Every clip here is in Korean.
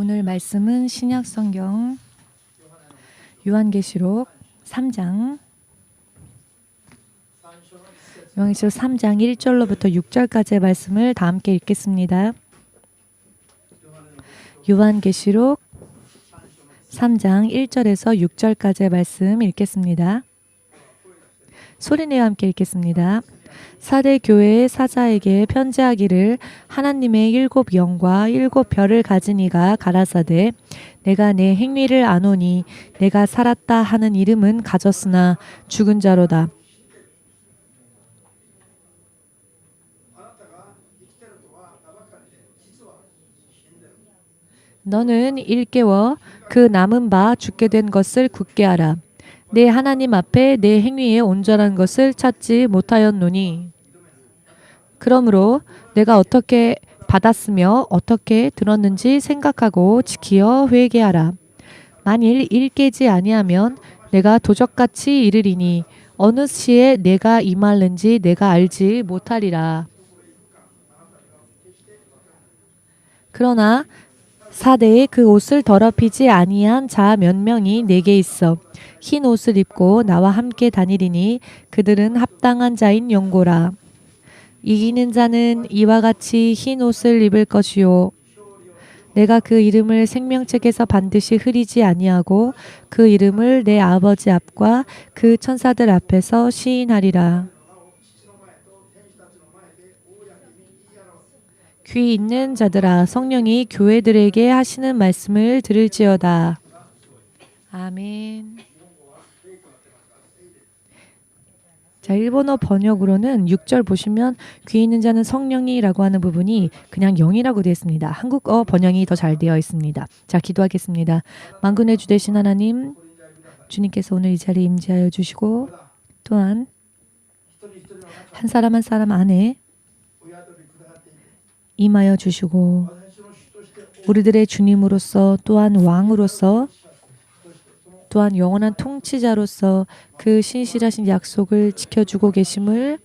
오늘 말씀은 신약성경 요한계시록 3장 1절로부터 6절까지의 말씀을 다 함께 읽겠습니다. 요한계시록 3장 1절에서 6절까지의 말씀 읽겠습니다. 소리내어 함께 읽겠습니다. 사대 교회의 사자에게 편지하기를 하나님의 7 영과 7 별을 가진 이가 가라사대 내가 내 행위를 아노니 내가 살았다 하는 이름은 가졌으나 죽은 자로다. 너는 일깨워 그 남은 바 죽게 된 것을 굳게 하라. 내 하나님 앞에 내 행위에 온전한 것을 찾지 못하였노니 그러므로 내가 어떻게 받았으며 어떻게 들었는지 생각하고 지키어 회개하라. 만일 일깨지 아니하면 내가 도적같이 이르리니 어느 시에 내가 임할는지 내가 알지 못하리라. 그러나 사대에 그 옷을 더럽히지 아니한 자 몇 명이 내게 있어 흰 옷을 입고 나와 함께 다니리니 그들은 합당한 자인 용고라. 이기는 자는 이와 같이 흰 옷을 입을 것이요 내가 그 이름을 생명책에서 반드시 흐리지 아니하고 그 이름을 내 아버지 앞과 그 천사들 앞에서 시인하리라. 귀 있는 자들아 성령이 교회들에게 하시는 말씀을 들을지어다. 아멘. 자, 일본어 번역으로는 6절 보시면 귀 있는 자는 성령이라고 하는 부분이 그냥 영이라고 되어 있습니다. 한국어 번역이 더 잘 되어 있습니다. 자, 기도하겠습니다. 만군의 주 되신 하나님, 주님께서 오늘 이 자리에 임재하여 주시고 또한 한 사람 한 사람 안에 임하여 주시고 우리들의 주님으로서 또한 왕으로서 또한 영원한 통치자로서 그 신실하신 약속을 지켜주고 계심을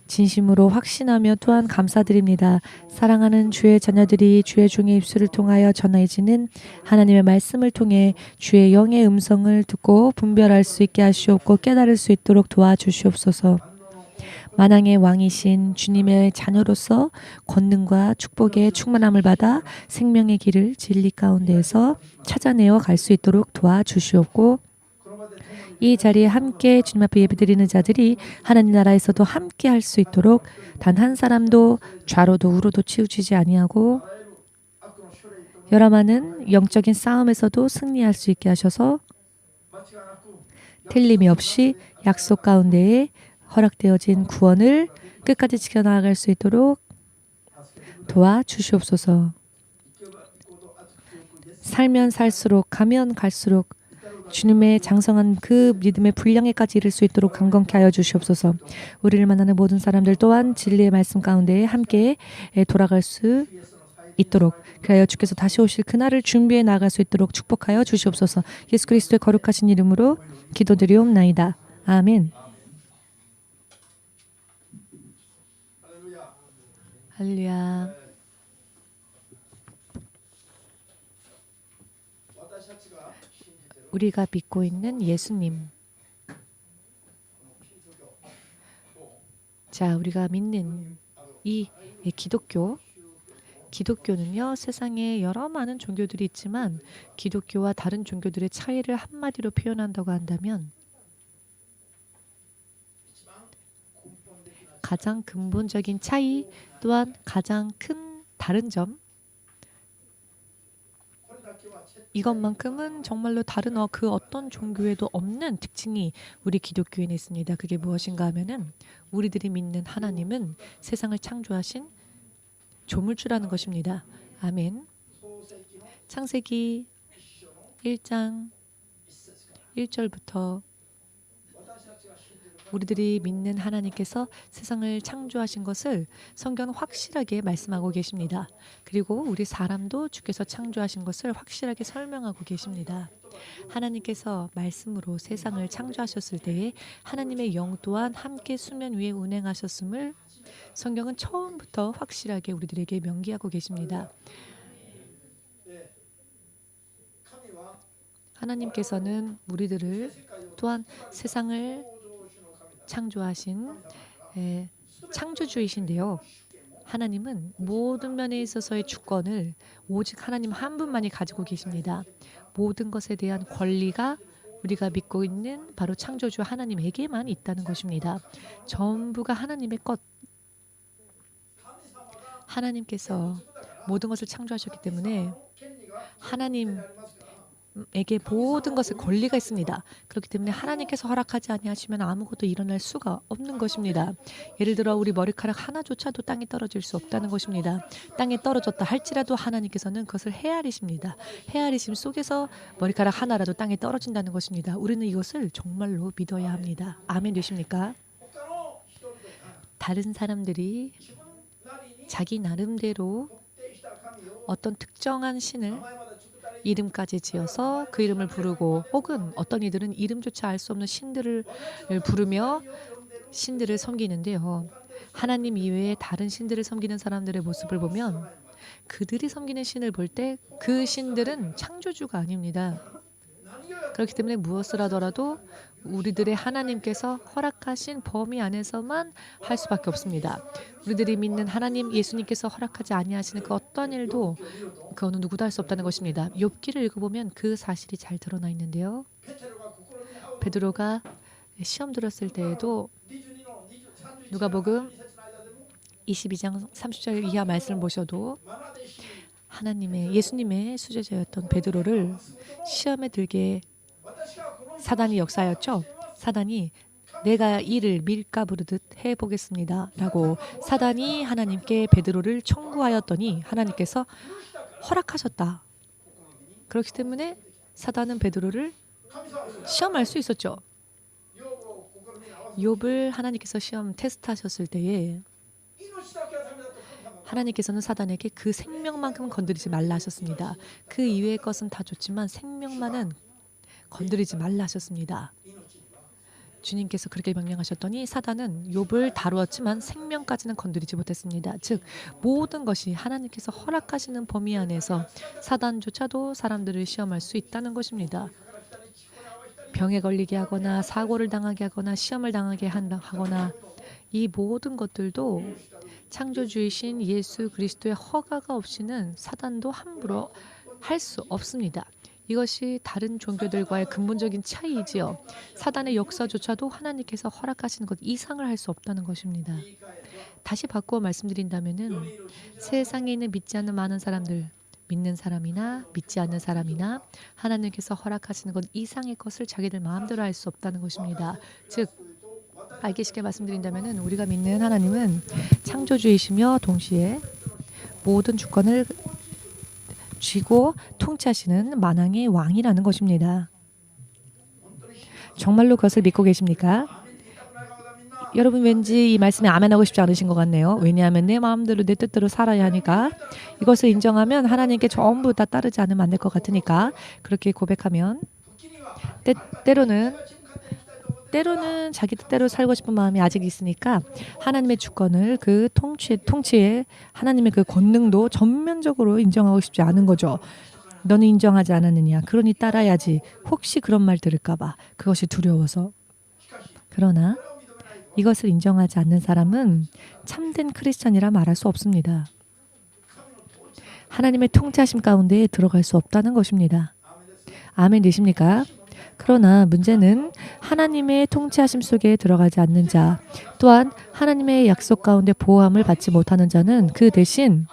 진심으로 확신하며 또한 감사드립니다. 사랑하는 주의 자녀들이 주의 종의 입술을 통하여 전해지는 하나님의 말씀을 통해 주의 영의 음성을 듣고 분별할 수 있게 하시옵고 깨달을 수 있도록 도와주시옵소서. 만왕의 왕이신 주님의 자녀로서 권능과 축복의 충만함을 받아 생명의 길을 진리 가운데에서 찾아내어 갈 수 있도록 도와주시옵고 이 자리에 함께 주님 앞에 예배드리는 자들이 하나님 나라에서도 함께 할 수 있도록 단 한 사람도 좌로도 우로도 치우치지 아니하고 여러 많은 영적인 싸움에서도 승리할 수 있게 하셔서 틀림이 없이 약속 가운데에 허락되어진 구원을 끝까지 지켜나갈 수 있도록 도와주시옵소서. 살면 살수록 가면 갈수록 주님의 장성한 그 믿음의 분량에까지 이를 수 있도록 강건케 하여 주시옵소서. 우리를 만나는 모든 사람들 또한 진리의 말씀 가운데 함께 돌아갈 수 있도록 그하여 주께서 다시 오실 그날을 준비해 나갈 수 있도록 축복하여 주시옵소서. 예수 그리스도의 거룩하신 이름으로 기도드리옵나이다. 아멘. 할렐루야. 우리가 믿고 있는 예수님. 자, 우리가 믿는 이 기독교는요, 세상에 여러 많은 종교들이 있지만 기독교와 다른 종교들의 차이를 한마디로 표현한다고 한다면 가장 근본적인 차이 또한 가장 큰 다른 점 이것만큼은 정말로 다른 그 어떤 종교에도 없는 특징이 우리 기독교인에 있습니다. 그게 무엇인가 하면은 우리들이 믿는 하나님은 세상을 창조하신 조물주라는 것입니다. 아멘. 창세기 1장 1절부터 우리들이 믿는 하나님께서 세상을 창조하신 것을 성경은 확실하게 말씀하고 계십니다. 그리고 우리 사람도 주께서 창조하신 것을 확실하게 설명하고 계십니다. 하나님께서 말씀으로 세상을 창조하셨을 때에 하나님의 영 또한 함께 수면 위에 운행하셨음을 성경은 처음부터 확실하게 우리들에게 명기하고 계십니다. 하나님께서는 우리들을 또한 세상을 창조하신 창조주이신데요. 하나님은 모든 면에 있어서의 주권을 오직 하나님 한 분만이 가지고 계십니다. 모든 것에 대한 권리가 우리가 믿고 있는 바로 창조주 하나님에게만 있다는 것입니다. 전부가 하나님의 것. 하나님께서 모든 것을 창조하셨기 때문에 하나님에게 모든 것의 권리가 있습니다. 그렇기 때문에 하나님께서 허락하지 아니하시면 아무것도 일어날 수가 없는 것입니다. 예를 들어 우리 머리카락 하나조차도 땅에 떨어질 수 없다는 것입니다. 땅에 떨어졌다 할지라도 하나님께서는 그것을 헤아리십니다. 헤아리심 속에서 머리카락 하나라도 땅에 떨어진다는 것입니다. 우리는 이것을 정말로 믿어야 합니다. 아멘 되십니까? 다른 사람들이 자기 나름대로 어떤 특정한 신을 이름까지 지어서 그 이름을 부르고 혹은 어떤 이들은 이름조차 알 수 없는 신들을 부르며 신들을 섬기는데요. 하나님 이외에 다른 신들을 섬기는 사람들의 모습을 보면 그들이 섬기는 신을 볼 때 그 신들은 창조주가 아닙니다. 그렇기 때문에 무엇을 하더라도 우리들의 하나님께서 허락하신 범위 안에서만 할 수밖에 없습니다. 우리들이 믿는 하나님 예수님께서 허락하지 아니하시는 그 어떤 일도 그거는 누구도 할 수 없다는 것입니다. 욥기를 읽어보면 그 사실이 잘 드러나 있는데요. 베드로가 시험 들었을 때에도 누가복음 22장 30절 이하 말씀을 보셔도 예수님의 수제자였던 베드로를 시험에 들게 사단이 역사하였죠. 사단이 내가 이를 밀가부르듯 해보겠습니다 라고 사단이 하나님께 베드로를 청구하였더니 하나님께서 허락하셨다. 그렇기 때문에 사단은 베드로를 시험할 수 있었죠. 욥을 하나님께서 시험 테스트하셨을 때에 하나님께서는 사단에게 그 생명만큼 건드리지 말라 하셨습니다. 그 이외의 것은 다 좋지만 생명만은 건드리지 말라 하셨습니다. 주님께서 그렇게 명령하셨더니 사단은 욥을 다루었지만 생명까지는 건드리지 못했습니다. 즉 모든 것이 하나님께서 허락하시는 범위 안에서 사단조차도 사람들을 시험할 수 있다는 것입니다. 병에 걸리게 하거나 사고를 당하게 하거나 시험을 당하게 하거나 이 모든 것들도 창조주이신 예수 그리스도의 허가가 없이는 사단도 함부로 할 수 없습니다. 이것이 다른 종교들과의 근본적인 차이이지요. 사단의 역사조차도 하나님께서 허락하시는 것 이상을 할 수 없다는 것입니다. 다시 바꾸어 말씀드린다면은 세상에 있는 믿지 않는 많은 사람들, 믿는 사람이나 믿지 않는 사람이나 하나님께서 허락하시는 것 이상의 것을 자기들 마음대로 할 수 없다는 것입니다. 즉 알기 쉽게 말씀드린다면은 우리가 믿는 하나님은 창조주이시며 동시에 모든 주권을 쥐고 통치하시는 만왕의 왕이라는 것입니다. 정말로 그것을 믿고 계십니까? 여러분 왠지 이 말씀에 아멘하고 싶지 않으신 것 같네요. 왜냐하면 내 마음대로 내 뜻대로 살아야 하니까 이것을 인정하면 하나님께 전부 다 따르지 않으면 안 될 것 같으니까 그렇게 고백하면 때로는 자기 뜻대로 살고 싶은 마음이 아직 있으니까 하나님의 주권을 그 통치에 하나님의 그 권능도 전면적으로 인정하고 싶지 않은 거죠. 너는 인정하지 않았느냐. 그러니 따라야지. 혹시 그런 말 들을까 봐. 그것이 두려워서. 그러나 이것을 인정하지 않는 사람은 참된 크리스찬이라 말할 수 없습니다. 하나님의 통치하심 가운데 들어갈 수 없다는 것입니다. 아멘 되십니까? 그러나 문제는 하나님의 통치하심 속에 들어가지 않는 자, 또한 하나님의 약속 가운데 보호함을 받지 못하는 자는 그 대신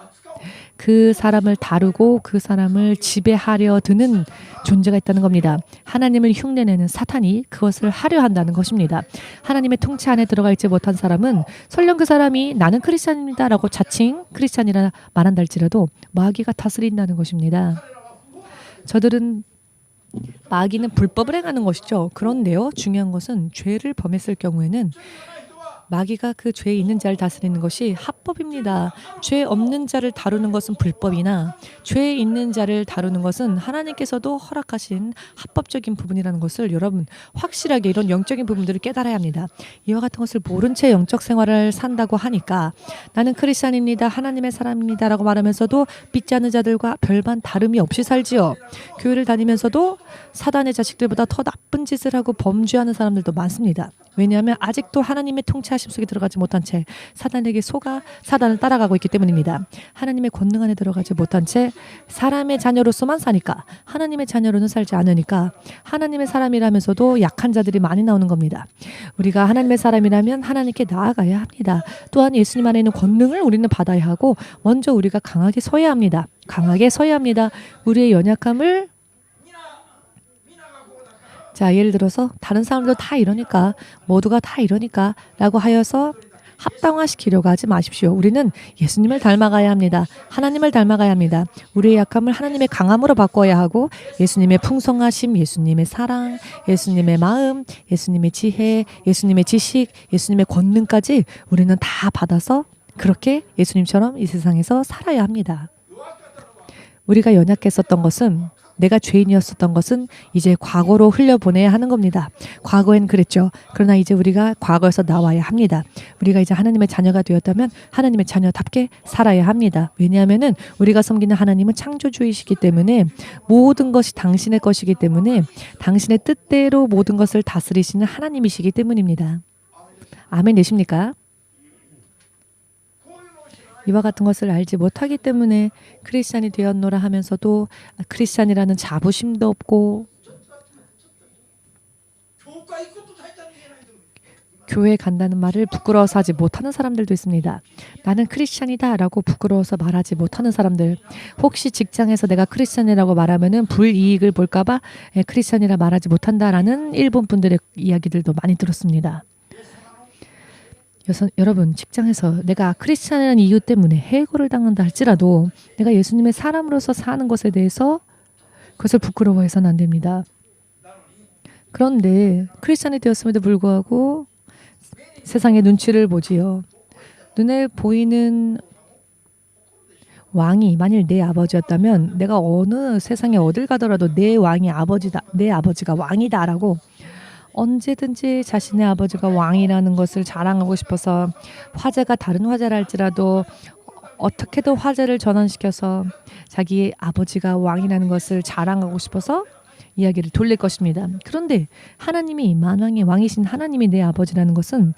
그 사람을 다루고 그 사람을 지배하려 드는 존재가 있다는 겁니다. 하나님을 흉내내는 사탄이 그것을 하려 한다는 것입니다. 하나님의 통치 안에 들어가 있지 못한 사람은 설령 그 사람이 나는 크리스찬입니다 라고 자칭 크리스찬이라 말한다 할지라도 마귀가 다스린다는 것입니다. 마귀는 불법을 행하는 것이죠. 그런데요, 중요한 것은 죄를 범했을 경우에는 마귀가 그 죄에 있는 자를 다스리는 것이 합법입니다. 죄 없는 자를 다루는 것은 불법이나 죄에 있는 자를 다루는 것은 하나님께서도 허락하신 합법적인 부분이라는 것을 여러분 확실하게 이런 영적인 부분들을 깨달아야 합니다. 이와 같은 것을 모른 채 영적 생활을 산다고 하니까 나는 크리스찬입니다. 하나님의 사람입니다. 라고 말하면서도 믿지 않는 자들과 별반 다름이 없이 살지요. 교회를 다니면서도 사단의 자식들보다 더 나쁜 짓을 하고 범죄하는 사람들도 많습니다. 왜냐하면 아직도 하나님의 통치하심 속에 들어가지 못한 채 사단에게 속아 사단을 따라가고 있기 때문입니다. 하나님의 권능 안에 들어가지 못한 채 사람의 자녀로서만 사니까 하나님의 자녀로는 살지 않으니까 하나님의 사람이라면서도 약한 자들이 많이 나오는 겁니다. 우리가 하나님의 사람이라면 하나님께 나아가야 합니다. 또한 예수님 안에 있는 권능을 우리는 받아야 하고 먼저 우리가 강하게 서야 합니다. 강하게 서야 합니다. 우리의 연약함을 자, 예를 들어서 다른 사람들 다 이러니까 모두가 다 이러니까 라고 하여서 합당화시키려고 하지 마십시오. 우리는 예수님을 닮아가야 합니다. 하나님을 닮아가야 합니다. 우리의 약함을 하나님의 강함으로 바꿔야 하고 예수님의 풍성하심, 예수님의 사랑, 예수님의 마음, 예수님의 지혜, 예수님의 지식, 예수님의 권능까지 우리는 다 받아서 그렇게 예수님처럼 이 세상에서 살아야 합니다. 우리가 연약했었던 것은 내가 죄인이었었던 것은 이제 과거로 흘려보내야 하는 겁니다. 과거엔 그랬죠. 그러나 이제 우리가 과거에서 나와야 합니다. 우리가 이제 하나님의 자녀가 되었다면 하나님의 자녀답게 살아야 합니다. 왜냐하면은 우리가 섬기는 하나님은 창조주이시기 때문에 모든 것이 당신의 것이기 때문에 당신의 뜻대로 모든 것을 다스리시는 하나님이시기 때문입니다. 아멘 되십니까? 이와 같은 것을 알지 못하기 때문에 크리스찬이 되었노라 하면서도 크리스찬이라는 자부심도 없고 교회 간다는 말을 부끄러워서 하지 못하는 사람들도 있습니다. 나는 크리스찬이다 라고 부끄러워서 말하지 못하는 사람들. 혹시 직장에서 내가 크리스찬이라고 말하면은 불이익을 볼까 봐 크리스찬이라 말하지 못한다라는 일본 분들의 이야기들도 많이 들었습니다. 여러분 직장에서 내가 크리스찬이라는 이유 때문에 해고를 당한다 할지라도 내가 예수님의 사람으로서 사는 것에 대해서 그것을 부끄러워해서는 안 됩니다. 그런데 크리스찬이 되었음에도 불구하고 세상의 눈치를 보지요. 눈에 보이는 왕이 만일 내 아버지였다면 내가 어느 세상에 어딜 가더라도 내 왕이 아버지다, 내 아버지가 왕이다라고 언제든지 자신의 아버지가 왕이라는 것을 자랑하고 싶어서 화제가 다른 화제라 할지라도 어떻게든 화제를 전환시켜서 자기 아버지가 왕이라는 것을 자랑하고 싶어서 이야기를 돌릴 것입니다. 그런데 하나님이 만왕의 왕이신 하나님이 내 아버지라는 것은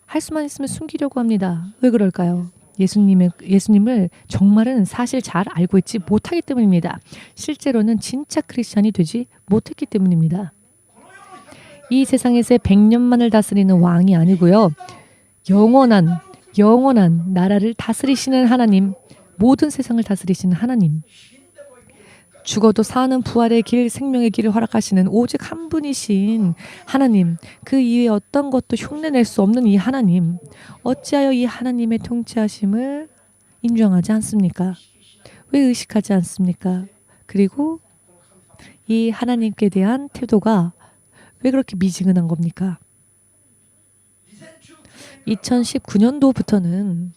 할 수만 있으면 숨기려고 합니다. 왜 그럴까요? 예수님을 정말은 사실 잘 알고 있지 못하기 때문입니다. 실제로는 진짜 크리스찬이 되지 못했기 때문입니다. 이 세상에서 100년만을 다스리는 왕이 아니고요. 영원한 나라를 다스리시는 하나님, 모든 세상을 다스리시는 하나님, 죽어도 사는 부활의 길, 생명의 길을 허락하시는 오직 한 분이신 하나님, 그 이외에 어떤 것도 흉내낼 수 없는 이 하나님, 어찌하여 이 하나님의 통치하심을 인정하지 않습니까? 왜 의식하지 않습니까? 그리고 이 하나님께 대한 태도가 왜 그렇게 미지근한 겁니까? 2019년도부터는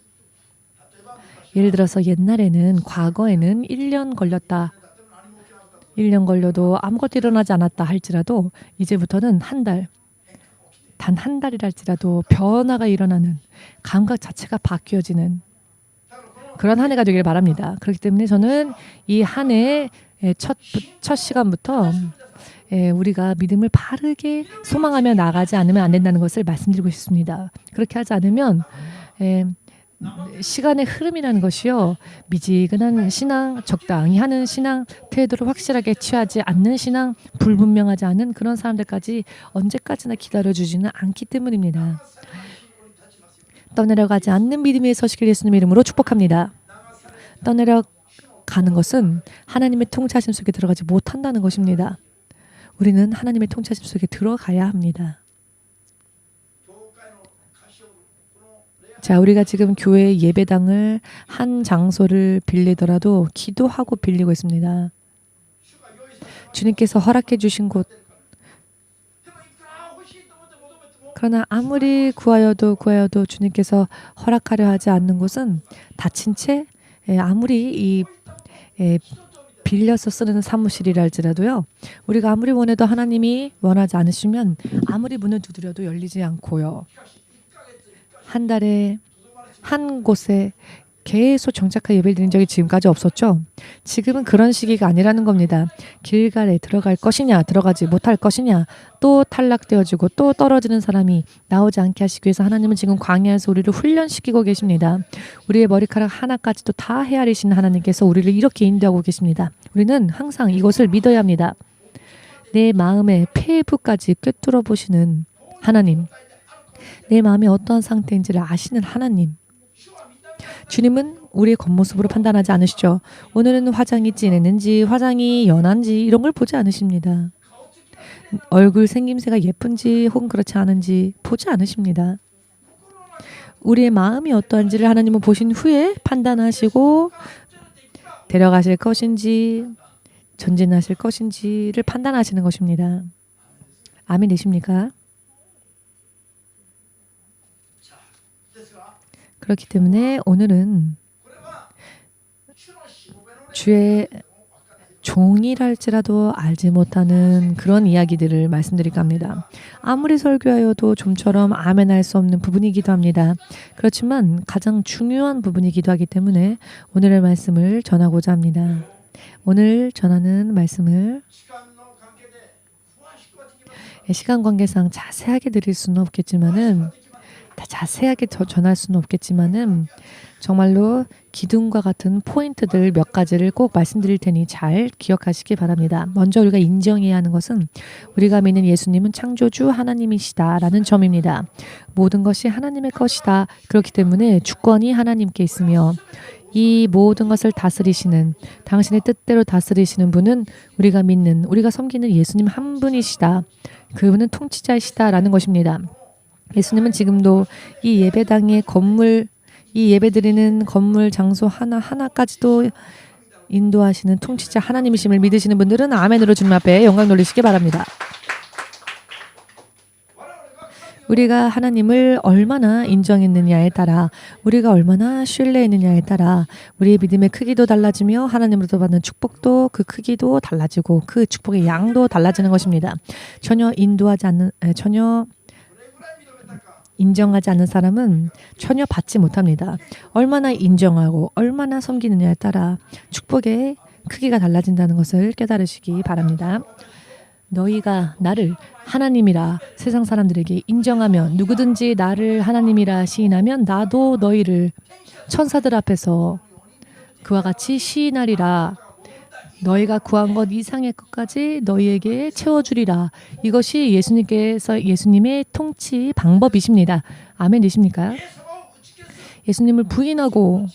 예를 들어서 옛날에는 과거에는 1년 걸렸다. 1년 걸려도 아무것도 일어나지 않았다 할지라도 이제부터는 한 달, 단 한 달이라 할지라도 변화가 일어나는 감각 자체가 바뀌어지는 그런 한 해가 되길 바랍니다. 그렇기 때문에 저는 이 한 해의 첫 시간부터 우리가 믿음을 바르게 소망하며 나가지 않으면 안 된다는 것을 말씀드리고 싶습니다. 그렇게 하지 않으면 시간의 흐름이라는 것이요. 미지근한 신앙, 적당히 하는 신앙, 태도를 확실하게 취하지 않는 신앙, 불분명하지 않은 그런 사람들까지 언제까지나 기다려주지는 않기 때문입니다. 떠내려가지 않는 믿음에 서시길 예수님의 이름으로 축복합니다. 떠내려가는 것은 하나님의 통치하심 속에 들어가지 못한다는 것입니다. 우리는 하나님의 통치하심 속에 들어가야 합니다. 자, 우리가 지금 교회 예배당을 한 장소를 빌리더라도 기도하고 빌리고 있습니다. 주님께서 허락해 주신 곳, 그러나 아무리 구하여도 주님께서 허락하려 하지 않는 곳은 다친 채 아무리 빌려서 쓰는 사무실이라 할지라도요. 우리가 아무리 원해도 하나님이 원하지 않으시면 아무리 문을 두드려도 열리지 않고요. 한 달에 한 곳에 계속 정착하게 예배를 드린 적이 지금까지 없었죠. 지금은 그런 시기가 아니라는 겁니다. 길갈에 들어갈 것이냐 들어가지 못할 것이냐 또 탈락되어지고 또 떨어지는 사람이 나오지 않게 하시기 위해서 하나님은 지금 광야에서 우리를 훈련시키고 계십니다. 우리의 머리카락 하나까지도 다 헤아리시는 하나님께서 우리를 이렇게 인도하고 계십니다. 우리는 항상 이것을 믿어야 합니다. 내 마음의 폐부까지 꿰뚫어 보시는 하나님, 내 마음이 어떠한 상태인지를 아시는 하나님. 주님은 우리의 겉모습으로 판단하지 않으시죠. 오늘은 화장이 진했는지 화장이 연한지 이런 걸 보지 않으십니다. 얼굴 생김새가 예쁜지 혹은 그렇지 않은지 보지 않으십니다. 우리의 마음이 어떠한지를 하나님은 보신 후에 판단하시고 데려가실 것인지 전진하실 것인지를 판단하시는 것입니다. 아멘 되십니까? 그렇기 때문에 오늘은 주의 종이랄지라도 알지 못하는 그런 이야기들을 말씀드릴까 합니다. 아무리 설교하여도 좀처럼 아멘할 수 없는 부분이기도 합니다. 그렇지만 가장 중요한 부분이기도 하기 때문에 오늘의 말씀을 전하고자 합니다. 오늘 전하는 말씀을 시간 관계상 자세하게 드릴 수는 없겠지만은 다 자세하게 전할 수는 없겠지만은 정말로 기둥과 같은 포인트들 몇 가지를 꼭 말씀드릴 테니 잘 기억하시기 바랍니다. 먼저 우리가 인정해야 하는 것은 우리가 믿는 예수님은 창조주 하나님이시다라는 점입니다. 모든 것이 하나님의 것이다. 그렇기 때문에 주권이 하나님께 있으며 이 모든 것을 다스리시는 당신의 뜻대로 다스리시는 분은 우리가 믿는 우리가 섬기는 예수님 한 분이시다. 그분은 통치자이시다라는 것입니다. 예수님은 지금도 이 예배당의 건물, 이 예배드리는 건물 장소 하나하나까지도 인도하시는 통치자 하나님이심을 믿으시는 분들은 아멘으로 주님 앞에 영광 돌리시기 바랍니다. 우리가 하나님을 얼마나 인정했느냐에 따라 우리가 얼마나 신뢰했느냐에 따라 우리의 믿음의 크기도 달라지며 하나님으로부터 받는 축복도 그 크기도 달라지고 그 축복의 양도 달라지는 것입니다. 전혀 인정하지 않는 사람은 전혀 받지 못합니다. 얼마나 인정하고 얼마나 섬기느냐에 따라 축복의 크기가 달라진다는 것을 깨달으시기 바랍니다. 너희가 나를 하나님이라 세상 사람들에게 인정하면 누구든지 나를 하나님이라 시인하면 나도 너희를 천사들 앞에서 그와 같이 시인하리라. 너희가 구한 것 이상의 것까지 너희에게 채워주리라. 이것이 예수님의 통치 방법이십니다. 아멘 되십니까? 예수님을 부인하고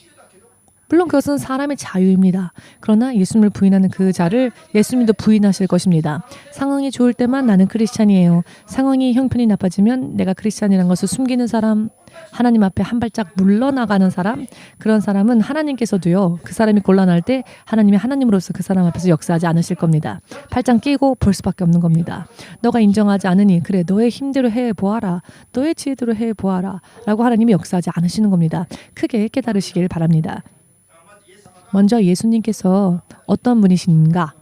물론 그것은 사람의 자유입니다. 그러나 예수님을 부인하는 그 자를 예수님도 부인하실 것입니다. 상황이 좋을 때만 나는 크리스찬이에요. 상황이 형편이 나빠지면 내가 크리스찬이라는 것을 숨기는 사람, 하나님 앞에 한 발짝 물러나가는 사람, 그런 사람은 하나님께서도요. 그 사람이 곤란할 때 하나님이 하나님으로서 그 사람 앞에서 역사하지 않으실 겁니다. 팔짱 끼고 볼 수밖에 없는 겁니다. 너가 인정하지 않으니 그래 너의 힘대로 해보아라. 너의 지혜대로 해보아라. 라고 하나님이 역사하지 않으시는 겁니다. 크게 깨달으시길 바랍니다. 먼저 예수님께서 어떤 분이신가?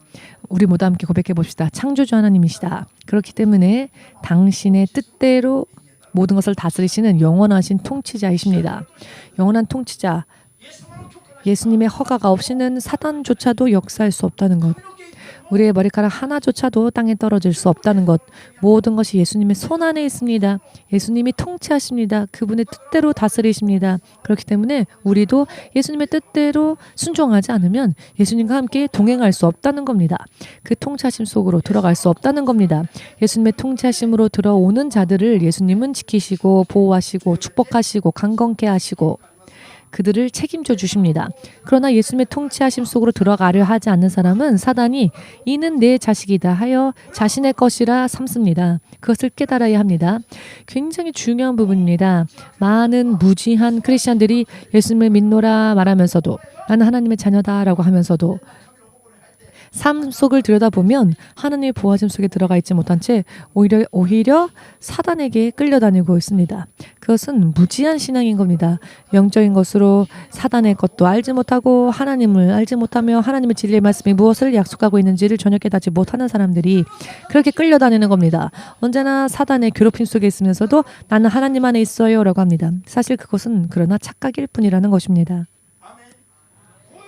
우리 모두 함께 고백해 봅시다. 창조주 하나님이시다. 그렇기 때문에 당신의 뜻대로 모든 것을 다스리시는 영원하신 통치자이십니다. 영원한 통치자. 예수님의 허가가 없이는 사단조차도 역사할 수 없다는 것. 우리의 머리카락 하나조차도 땅에 떨어질 수 없다는 것. 모든 것이 예수님의 손 안에 있습니다. 예수님이 통치하십니다. 그분의 뜻대로 다스리십니다. 그렇기 때문에 우리도 예수님의 뜻대로 순종하지 않으면 예수님과 함께 동행할 수 없다는 겁니다. 그 통치하심 속으로 들어갈 수 없다는 겁니다. 예수님의 통치하심으로 들어오는 자들을 예수님은 지키시고 보호하시고 축복하시고 강건케 하시고 그들을 책임져 주십니다. 그러나 예수님의 통치하심 속으로 들어가려 하지 않는 사람은 사단이 이는 내 자식이다 하여 자신의 것이라 삼습니다. 그것을 깨달아야 합니다. 굉장히 중요한 부분입니다. 많은 무지한 크리스천들이 예수님을 믿노라 말하면서도 나는 하나님의 자녀다라고 하면서도 삶 속을 들여다보면 하나님의 보호하심 속에 들어가 있지 못한 채 오히려 사단에게 끌려다니고 있습니다. 그것은 무지한 신앙인 겁니다. 영적인 것으로 사단의 것도 알지 못하고 하나님을 알지 못하며 하나님의 진리의 말씀이 무엇을 약속하고 있는지를 전혀 깨닫지 못하는 사람들이 그렇게 끌려다니는 겁니다. 언제나 사단의 괴롭힘 속에 있으면서도 나는 하나님 안에 있어요 라고 합니다. 사실 그것은 그러나 착각일 뿐이라는 것입니다.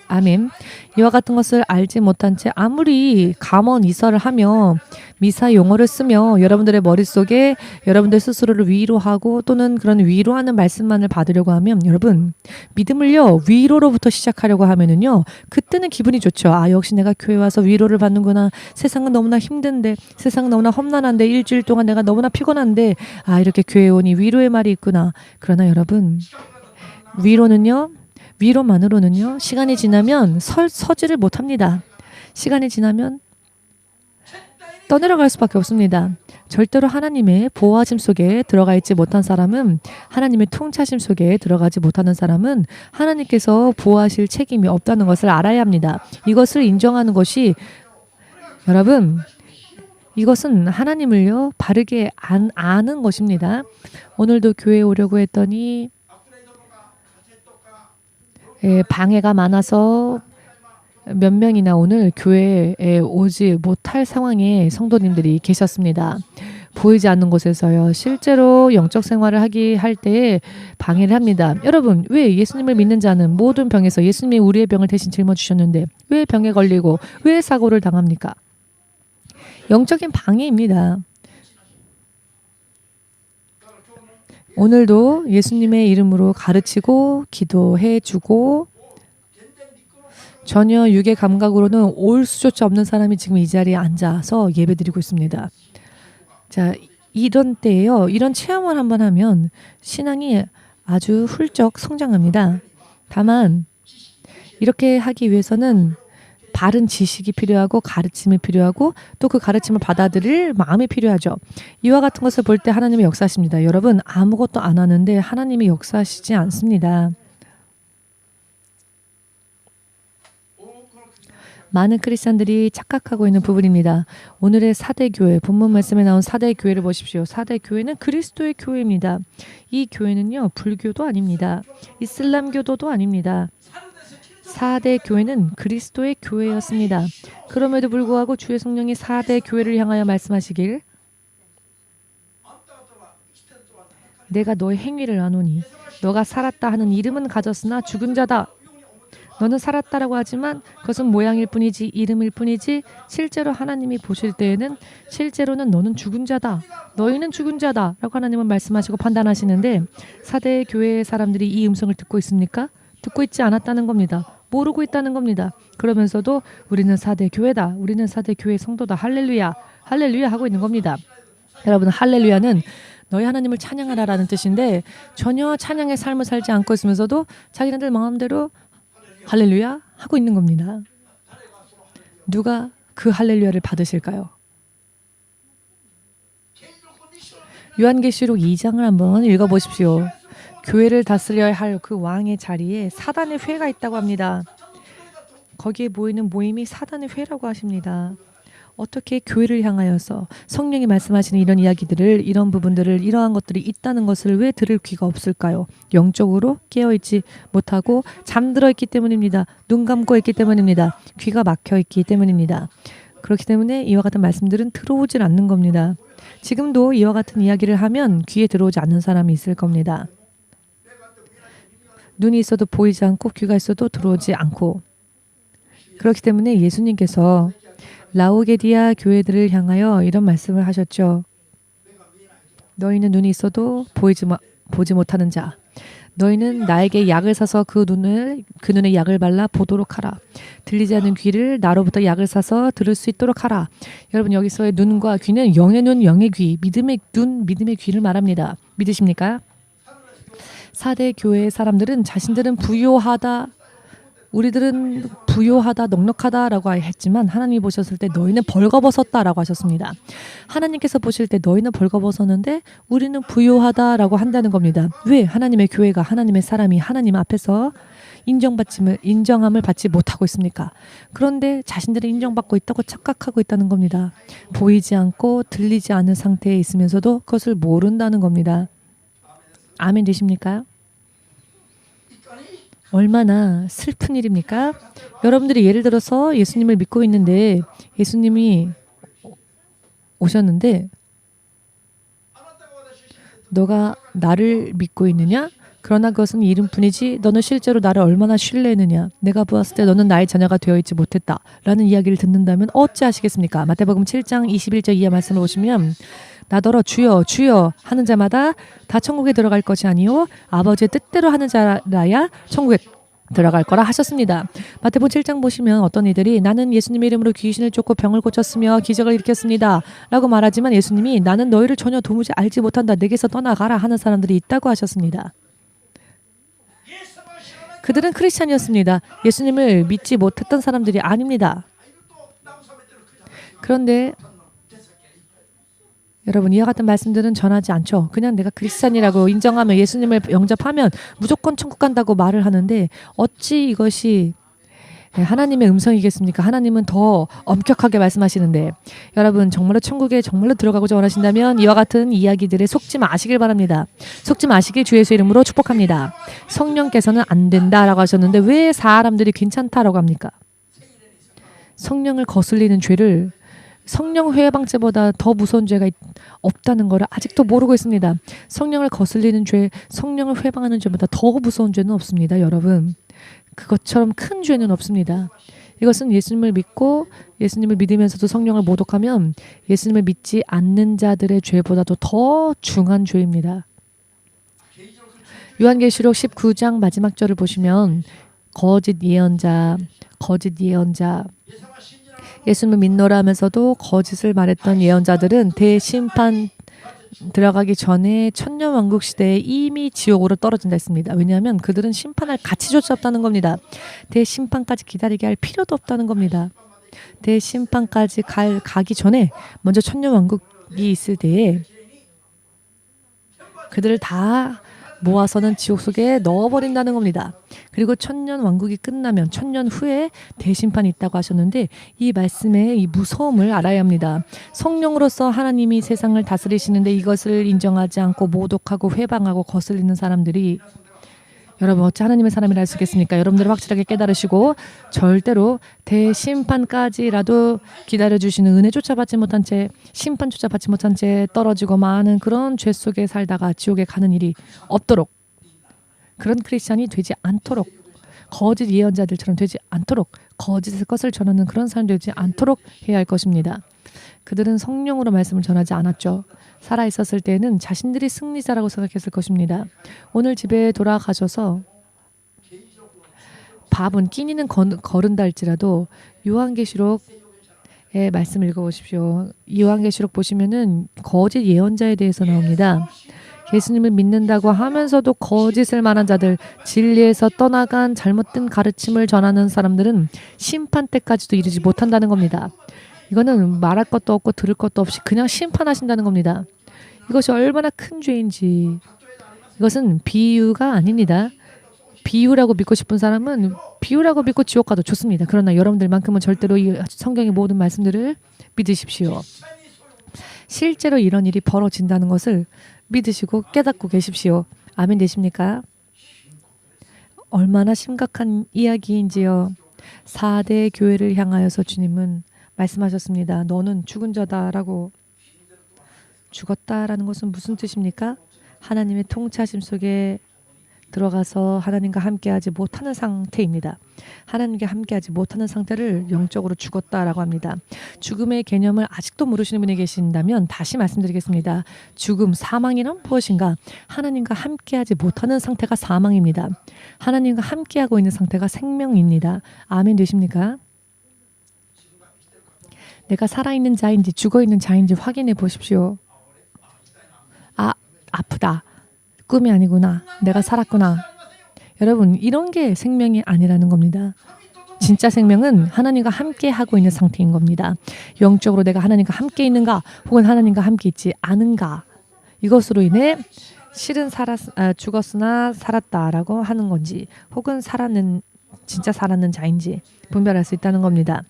아멘. 이와 같은 것을 알지 못한 채 아무리 감언 이설을 하며 미사 용어를 쓰며 여러분들의 머릿속에 여러분들 스스로를 위로하고 또는 그런 위로하는 말씀만을 받으려고 하면 여러분 믿음을요 위로로부터 시작하려고 하면은요 그때는 기분이 좋죠. 아 역시 내가 교회 와서 위로를 받는구나. 세상은 너무나 힘든데 세상은 너무나 험난한데 일주일 동안 내가 너무나 피곤한데 아 이렇게 교회에 오니 위로의 말이 있구나. 그러나 여러분 위로만으로는요 시간이 지나면 서지를 못합니다. 시간이 지나면 떠내려갈 수밖에 없습니다. 절대로 하나님의 보호하심 속에 들어가 있지 못한 사람은 하나님의 통치하심 속에 들어가지 못하는 사람은 하나님께서 보호하실 책임이 없다는 것을 알아야 합니다. 이것을 인정하는 것이 여러분 이것은 하나님을요 바르게 아는 것입니다. 오늘도 교회에 오려고 했더니 방해가 많아서 몇 명이나 오늘 교회에 오지 못할 상황에 성도님들이 계셨습니다. 보이지 않는 곳에서요. 실제로 영적 생활을 할 때에 방해를 합니다. 여러분, 왜 예수님을 믿는 자는 모든 병에서 예수님이 우리의 병을 대신 짊어지셨는데 왜 병에 걸리고 왜 사고를 당합니까? 영적인 방해입니다. 오늘도 예수님의 이름으로 가르치고 기도해주고 전혀 육의 감각으로는 올 수조차 없는 사람이 지금 이 자리에 앉아서 예배드리고 있습니다. 자, 이런 때에요. 이런 체험을 한번 하면 신앙이 아주 훌쩍 성장합니다. 다만 이렇게 하기 위해서는 바른 지식이 필요하고 가르침이 필요하고 또 그 가르침을 받아들일 마음이 필요하죠. 이와 같은 것을 볼 때 하나님의 역사십니다. 여러분 아무것도 안 하는데 하나님이 역사하시지 않습니다. 많은 크리스찬들이 착각하고 있는 부분입니다. 오늘의 4대 교회, 본문 말씀에 나온 4대 교회를 보십시오. 4대 교회는 그리스도의 교회입니다. 이 교회는요, 불교도 아닙니다. 이슬람교도도 아닙니다. 4대 교회는 그리스도의 교회였습니다. 그럼에도 불구하고 주의 성령이 4대 교회를 향하여 말씀하시길 내가 너의 행위를 아노니 너가 살았다 하는 이름은 가졌으나 죽은 자다. 너는 살았다라고 하지만 그것은 모양일 뿐이지 이름일 뿐이지 실제로 하나님이 보실 때에는 실제로는 너는 죽은 자다. 너희는 죽은 자다. 라고 하나님은 말씀하시고 판단하시는데 4대 교회의 사람들이 이 음성을 듣고 있습니까? 듣고 있지 않았다는 겁니다. 모르고 있다는 겁니다. 그러면서도 우리는 4대 교회다. 우리는 4대 교회의 성도다. 할렐루야. 할렐루야 하고 있는 겁니다. 여러분 할렐루야는 너희 하나님을 찬양하라라는 뜻인데 전혀 찬양의 삶을 살지 않고 있으면서도 자기네들 마음대로 할렐루야 하고 있는 겁니다. 누가 그 할렐루야를 받으실까요? 요한계시록 2장을 한번 읽어보십시오. 교회를 다스려야 할 그 왕의 자리에 사단의 회가 있다고 합니다. 거기에 모이는 모임이 사단의 회라고 하십니다. 어떻게 교회를 향하여서 성령이 말씀하시는 이런 이야기들을 이런 부분들을 이러한 것들이 있다는 것을 왜 들을 귀가 없을까요? 영적으로 깨어있지 못하고 잠들어 있기 때문입니다. 눈 감고 있기 때문입니다. 귀가 막혀 있기 때문입니다. 그렇기 때문에 이와 같은 말씀들은 들어오질 않는 겁니다. 지금도 이와 같은 이야기를 하면 귀에 들어오지 않는 사람이 있을 겁니다. 눈이 있어도 보이지 않고 귀가 있어도 들어오지 않고 그렇기 때문에 예수님께서 라오게디아 교회들을 향하여 이런 말씀을 하셨죠. 너희는 눈이 있어도 보지 못하는 자. 너희는 나에게 약을 사서 그 눈에 약을 발라 보도록 하라. 들리지 않는 귀를 나로부터 약을 사서 들을 수 있도록 하라. 여러분 여기서의 눈과 귀는 영의 눈, 영의 귀, 믿음의 눈, 믿음의 귀를 말합니다. 믿으십니까? 4대 교회의 사람들은 자신들은 부요하다. 우리들은 부요하다, 넉넉하다라고 했지만 하나님이 보셨을 때 너희는 벌거벗었다라고 하셨습니다. 하나님께서 보실 때 너희는 벌거벗었는데 우리는 부요하다라고 한다는 겁니다. 왜? 하나님의 교회가 하나님의 사람이 하나님 앞에서 인정함을 받지 못하고 있습니까? 그런데 자신들은 인정받고 있다고 착각하고 있다는 겁니다. 보이지 않고 들리지 않는 상태에 있으면서도 그것을 모른다는 겁니다. 아멘 되십니까? 얼마나 슬픈 일입니까? 여러분들이 예를 들어서 예수님을 믿고 있는데 예수님이 오셨는데 너가 나를 믿고 있느냐? 그러나 그것은 이름뿐이지 너는 실제로 나를 얼마나 신뢰했느냐? 내가 보았을 때 너는 나의 자녀가 되어 있지 못했다 라는 이야기를 듣는다면 어찌하시겠습니까? 마태복음 7장 21절 이하 말씀을 보시면 나더러 주여 주여 하는 자마다 다 천국에 들어갈 것이 아니요 아버지의 뜻대로 하는 자라야 천국에 들어갈 거라 하셨습니다. 마태복음 7장 보시면 어떤 이들이 나는 예수님의 이름으로 귀신을 쫓고 병을 고쳤으며 기적을 일으켰습니다 라고 말하지만 예수님이 나는 너희를 전혀 도무지 알지 못한다 내게서 떠나가라 하는 사람들이 있다고 하셨습니다. 그들은 크리스찬이었습니다. 예수님을 믿지 못했던 사람들이 아닙니다. 그런데 여러분 이와 같은 말씀들은 전하지 않죠. 그냥 내가 크리스찬이라고 인정하면 예수님을 영접하면 무조건 천국 간다고 말을 하는데 어찌 이것이 하나님의 음성이겠습니까? 하나님은 더 엄격하게 말씀하시는데 여러분 정말로 천국에 정말로 들어가고자 원하신다면 이와 같은 이야기들에 속지 마시길 바랍니다. 속지 마시길 주 예수의 이름으로 축복합니다. 성령께서는 안 된다라고 하셨는데 왜 사람들이 괜찮다라고 합니까? 성령을 거슬리는 죄를 성령 회방죄보다 더 무서운 죄가 없다는 것을 아직도 모르고 있습니다. 성령을 거슬리는 죄, 성령을 회방하는 죄보다 더 무서운 죄는 없습니다. 여러분. 그것처럼 큰 죄는 없습니다. 이것은 예수님을 믿고 예수님을 믿으면서도 성령을 모독하면 예수님을 믿지 않는 자들의 죄보다도 더 중한 죄입니다. 요한계시록 19장 마지막 절을 보시면 거짓 예언자 예수님을 믿노라 하면서도 거짓을 말했던 예언자들은 대심판 들어가기 전에 천년왕국 시대에 이미 지옥으로 떨어진다 했습니다. 왜냐하면 그들은 심판할 가치조차 없다는 겁니다. 대심판까지 기다리게 할 필요도 없다는 겁니다. 대심판까지 가기 전에 먼저 천년왕국이 있을 때에 그들을 다 모아서는 지옥 속에 넣어버린다는 겁니다. 그리고 천년왕국이 끝나면 천년 후에 대심판이 있다고 하셨는데 이 말씀의 이 무서움을 알아야 합니다. 성령으로서 하나님이 세상을 다스리시는데 이것을 인정하지 않고 모독하고 회방하고 거슬리는 사람들이 여러분 어찌 하나님의 사람이라 할 수 있겠습니까? 여러분들 확실하게 깨달으시고 절대로 대심판까지라도 기다려주시는 은혜조차 받지 못한 채 심판조차 받지 못한 채 떨어지고 많은 그런 죄 속에 살다가 지옥에 가는 일이 없도록 그런 크리스찬이 되지 않도록 거짓 예언자들처럼 되지 않도록 거짓의 것을 전하는 그런 사람이 되지 않도록 해야 할 것입니다. 그들은 성령으로 말씀을 전하지 않았죠. 살아있었을 때는 자신들이 승리자라고 생각했을 것입니다. 오늘 집에 돌아가셔서 밥은 끼니는 거른다 할지라도 요한계시록의 말씀 읽어보십시오. 요한계시록 보시면은 거짓 예언자에 대해서 나옵니다. 예수님을 믿는다고 하면서도 거짓을 말한 자들, 진리에서 떠나간 잘못된 가르침을 전하는 사람들은 심판 때까지도 이르지 못한다는 겁니다. 이거는 말할 것도 없고 들을 것도 없이 그냥 심판하신다는 겁니다. 이것이 얼마나 큰 죄인지. 이것은 비유가 아닙니다. 비유라고 믿고 싶은 사람은 비유라고 믿고 지옥 가도 좋습니다. 그러나 여러분들만큼은 절대로 이 성경의 모든 말씀들을 믿으십시오. 실제로 이런 일이 벌어진다는 것을 믿으시고 깨닫고 계십시오. 아멘 되십니까? 얼마나 심각한 이야기인지요. 4대 교회를 향하여서 주님은 말씀하셨습니다. 너는 죽은 자다라고. 죽었다라는 것은 무슨 뜻입니까? 하나님의 통치하심 속에 들어가서 하나님과 함께하지 못하는 상태입니다. 하나님과 함께하지 못하는 상태를 영적으로 죽었다라고 합니다. 죽음의 개념을 아직도 모르시는 분이 계신다면 다시 말씀드리겠습니다. 죽음, 사망이란 무엇인가? 하나님과 함께하지 못하는 상태가 사망입니다. 하나님과 함께하고 있는 상태가 생명입니다. 아멘 되십니까? 내가 살아있는 자인지 죽어있는 자인지 확인해 보십시오. 아프다. 꿈이 아니구나. 내가 살았구나. 여러분 이런 게 생명이 아니라는 겁니다. 진짜 생명은 하나님과 함께 하고 있는 상태인 겁니다. 영적으로 내가 하나님과 함께 있는가 혹은 하나님과 함께 있지 않은가 이것으로 인해 실은 죽었으나 살았다라고 하는 건지 혹은 진짜 살았는 자인지 분별할 수 있다는 겁니다.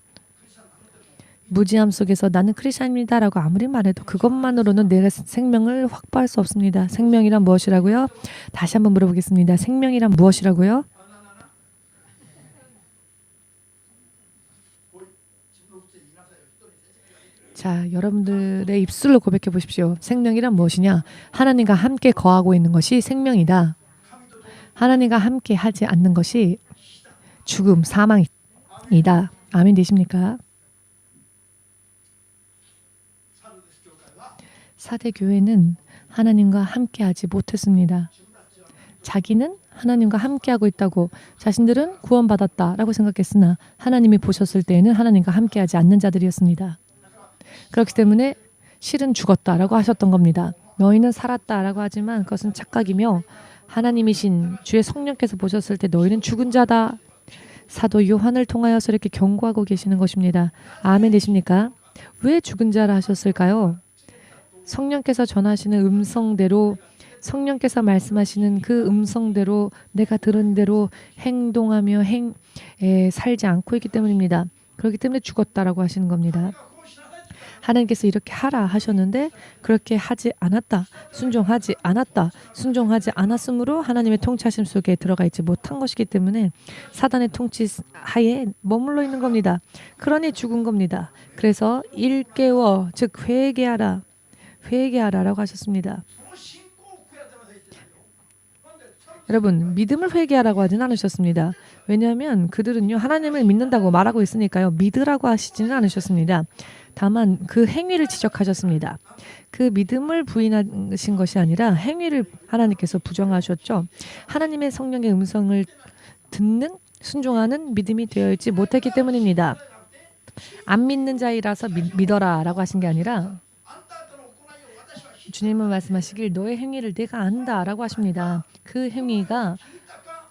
무지함 속에서 나는 크리스찬입니다라고 아무리 말해도 그것만으로는 내 생명을 확보할 수 없습니다. 생명이란 무엇이라고요? 다시 한번 물어보겠습니다. 생명이란 무엇이라고요? 자, 여러분들의 입술로 고백해 보십시오. 생명이란 무엇이냐? 하나님과 함께 거하고 있는 것이 생명이다. 하나님과 함께 하지 않는 것이 죽음, 사망이다. 아멘 되십니까? 사대 교회는 하나님과 함께 하지 못했습니다. 자기는 하나님과 함께하고 있다고 자신들은 구원받았다라고 생각했으나 하나님이 보셨을 때에는 하나님과 함께하지 않는 자들이었습니다. 그렇기 때문에 실은 죽었다라고 하셨던 겁니다. 너희는 살았다라고 하지만 그것은 착각이며 하나님이신 주의 성령께서 보셨을 때 너희는 죽은 자다. 사도 요한을 통하여서 이렇게 경고하고 계시는 것입니다. 아멘 되십니까? 왜 죽은 자라 하셨을까요? 성령께서 전하시는 음성대로 성령께서 말씀하시는 그 음성대로 내가 들은 대로 행동하며 살지 않고 있기 때문입니다. 그렇기 때문에 죽었다라고 하시는 겁니다. 하나님께서 이렇게 하라 하셨는데 그렇게 하지 않았다. 순종하지 않았으므로 하나님의 통치하심 속에 들어가 있지 못한 것이기 때문에 사단의 통치 하에 머물러 있는 겁니다. 그러니 죽은 겁니다. 그래서 일깨워 즉 회개하라라고 하셨습니다. 여러분 믿음을 회개하라고 하지는 않으셨습니다. 왜냐하면 그들은요 하나님을 믿는다고 말하고 있으니까요 믿으라고 하시지는 않으셨습니다. 다만 그 행위를 지적하셨습니다. 그 믿음을 부인하신 것이 아니라 행위를 하나님께서 부정하셨죠. 하나님의 성령의 음성을 듣는 순종하는 믿음이 되어 있지 못했기 때문입니다. 안 믿는 자이라서 믿어라라고 하신 게 아니라 주님은 말씀하시길 너의 행위를 내가 안다라고 하십니다. 그 행위가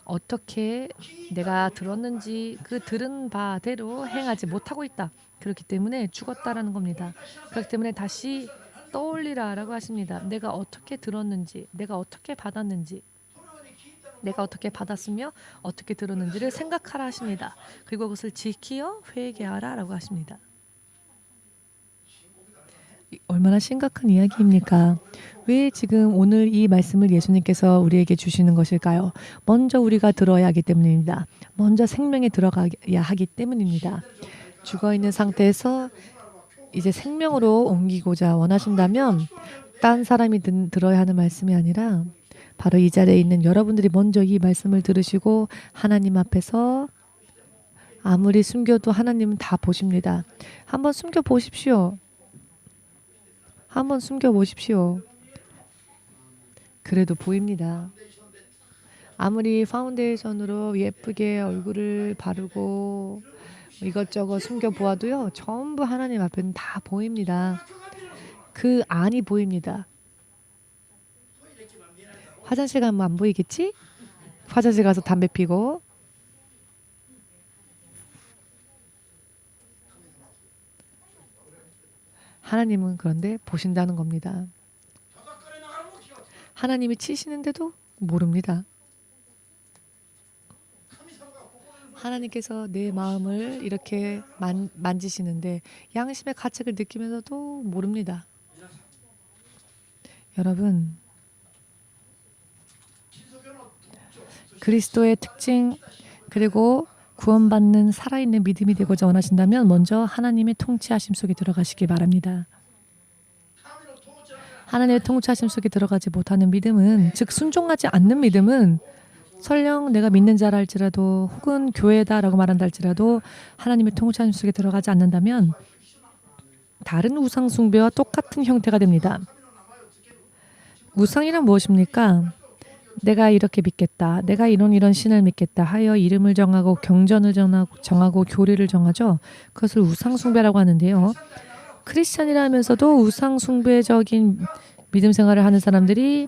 어떻게 내가 들었는지 그 들은 바대로 행하지 못하고 있다. 그렇기 때문에 죽었다라는 겁니다. 그렇기 때문에 다시 떠올리라라고 하십니다. 내가 어떻게 들었는지, 내가 어떻게 받았는지, 내가 어떻게 받았으며 어떻게 들었는지를 생각하라 하십니다. 그리고 그것을 지키어 회개하라라고 하십니다. 얼마나 심각한 이야기입니까? 왜 지금 오늘 이 말씀을 예수님께서 우리에게 주시는 것일까요? 먼저 우리가 들어야 하기 때문입니다. 먼저 생명에 들어가야 하기 때문입니다. 죽어있는 상태에서 이제 생명으로 옮기고자 원하신다면 딴 사람이 들어야 하는 말씀이 아니라 바로 이 자리에 있는 여러분들이 먼저 이 말씀을 들으시고 하나님 앞에서 아무리 숨겨도 하나님은 다 보십니다. 한번 숨겨보십시오. 한번 숨겨보십시오. 그래도 보입니다. 아무리 파운데이션으로 예쁘게 얼굴을 바르고 이것저것 숨겨보아도요. 전부 하나님 앞에는 다 보입니다. 그 안이 보입니다. 화장실 가면 안 보이겠지? 화장실 가서 담배 피고 하나님은 그런데 보신다는 겁니다. 하나님이 치시는데도 모릅니다. 하나님께서 내 마음을 이렇게 만지시는데 양심의 가책을 느끼면서도 모릅니다. 여러분, 그리스도의 특징 그리고 구원받는 살아있는 믿음이 되고자 원하신다면 먼저 하나님의 통치하심 속에 들어가시기 바랍니다. 하나님의 통치하심 속에 들어가지 못하는 믿음은 즉 순종하지 않는 믿음은 설령 내가 믿는 자라 할지라도 혹은 교회다라고 말한다 할지라도 하나님의 통치하심 속에 들어가지 않는다면 다른 우상 숭배와 똑같은 형태가 됩니다. 우상이란 무엇입니까? 내가 이렇게 믿겠다. 내가 이런 신을 믿겠다 하여 이름을 정하고 경전을 정하고 교리를 정하죠. 그것을 우상 숭배라고 하는데요. 크리스찬이라 하면서도 우상 숭배적인 믿음 생활을 하는 사람들이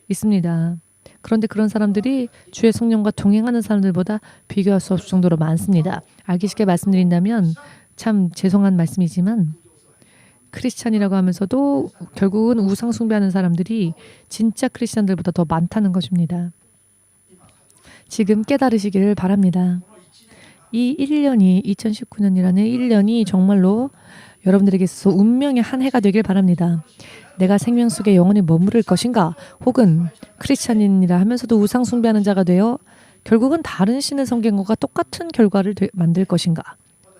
있습니다. 그런데 그런 사람들이 주의 성령과 동행하는 사람들보다 비교할 수 없을 정도로 많습니다. 알기 쉽게 말씀드린다면 참 죄송한 말씀이지만 크리스찬이라고 하면서도 결국은 우상 숭배하는 사람들이 진짜 크리스찬들보다 더 많다는 것입니다. 지금 깨달으시기를 바랍니다. 이 1년이 2019년이라는 1년이 정말로 여러분들에게 있어서 운명의 한 해가 되길 바랍니다. 내가 생명 속에 영원히 머무를 것인가? 혹은 크리스찬인이라 하면서도 우상 숭배하는 자가 되어 결국은 다른 신을 섬긴 것과 똑같은 결과를 만들 것인가?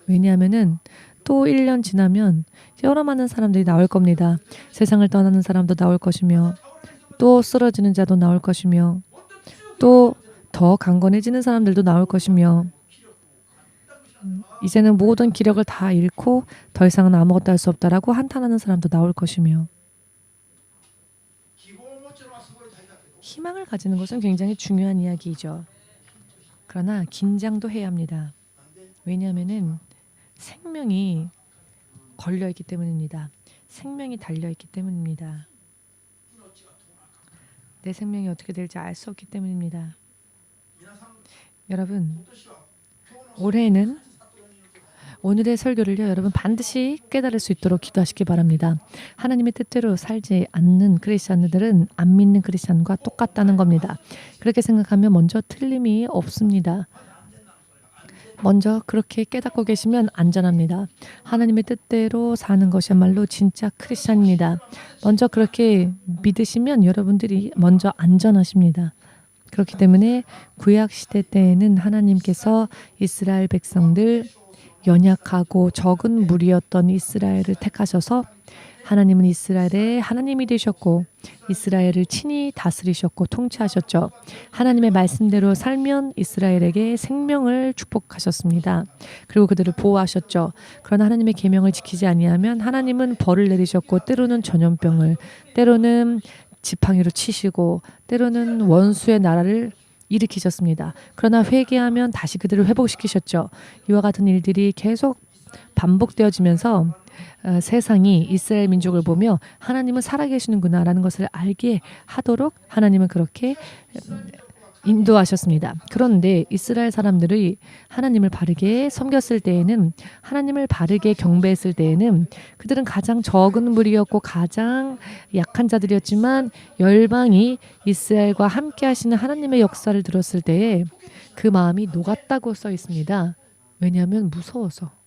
왜냐하면은 또 1년 지나면 여러 많은 사람들이 나올 겁니다. 세상을 떠나는 사람도 나올 것이며 또 쓰러지는 자도 나올 것이며 또 더 강건해지는 사람들도 나올 것이며 이제는 모든 기력을 다 잃고 더 이상은 아무것도 할 수 없다라고 한탄하는 사람도 나올 것이며 희망을 가지는 것은 굉장히 중요한 이야기이죠. 그러나 긴장도 해야 합니다. 왜냐하면은 생명이 걸려있기 때문입니다. 생명이 달려있기 때문입니다. 내 생명이 어떻게 될지 알 수 없기 때문입니다. 여러분, 올해는 오늘의 설교를요, 여러분 반드시 깨달을 수 있도록 기도하시기 바랍니다. 하나님의 뜻대로 살지 않는 크리스찬들은 안 믿는 크리스찬과 똑같다는 겁니다. 그렇게 생각하면 먼저 틀림이 없습니다. 먼저 그렇게 깨닫고 계시면 안전합니다. 하나님의 뜻대로 사는 것이야말로 진짜 크리스찬입니다. 먼저 그렇게 믿으시면 여러분들이 먼저 안전하십니다. 그렇기 때문에 구약 시대 때에는 하나님께서 이스라엘 백성들 연약하고 적은 무리였던 이스라엘을 택하셔서 하나님은 이스라엘의 하나님이 되셨고 이스라엘을 친히 다스리셨고 통치하셨죠. 하나님의 말씀대로 살면 이스라엘에게 생명을 축복하셨습니다. 그리고 그들을 보호하셨죠. 그러나 하나님의 계명을 지키지 아니하면 하나님은 벌을 내리셨고 때로는 전염병을, 때로는 지팡이로 치시고 때로는 원수의 나라를 일으키셨습니다. 그러나 회개하면 다시 그들을 회복시키셨죠. 이와 같은 일들이 계속 반복되어지면서 세상이 이스라엘 민족을 보며 하나님은 살아계시는구나 라는 것을 알게 하도록 하나님은 그렇게 인도하셨습니다. 그런데 이스라엘 사람들이 하나님을 바르게 섬겼을 때에는, 하나님을 바르게 경배했을 때에는 그들은 가장 적은 무리였고 가장 약한 자들이었지만 열방이 이스라엘과 함께 하시는 하나님의 역사를 들었을 때에 그 마음이 녹았다고 써 있습니다. 왜냐하면 무서워서.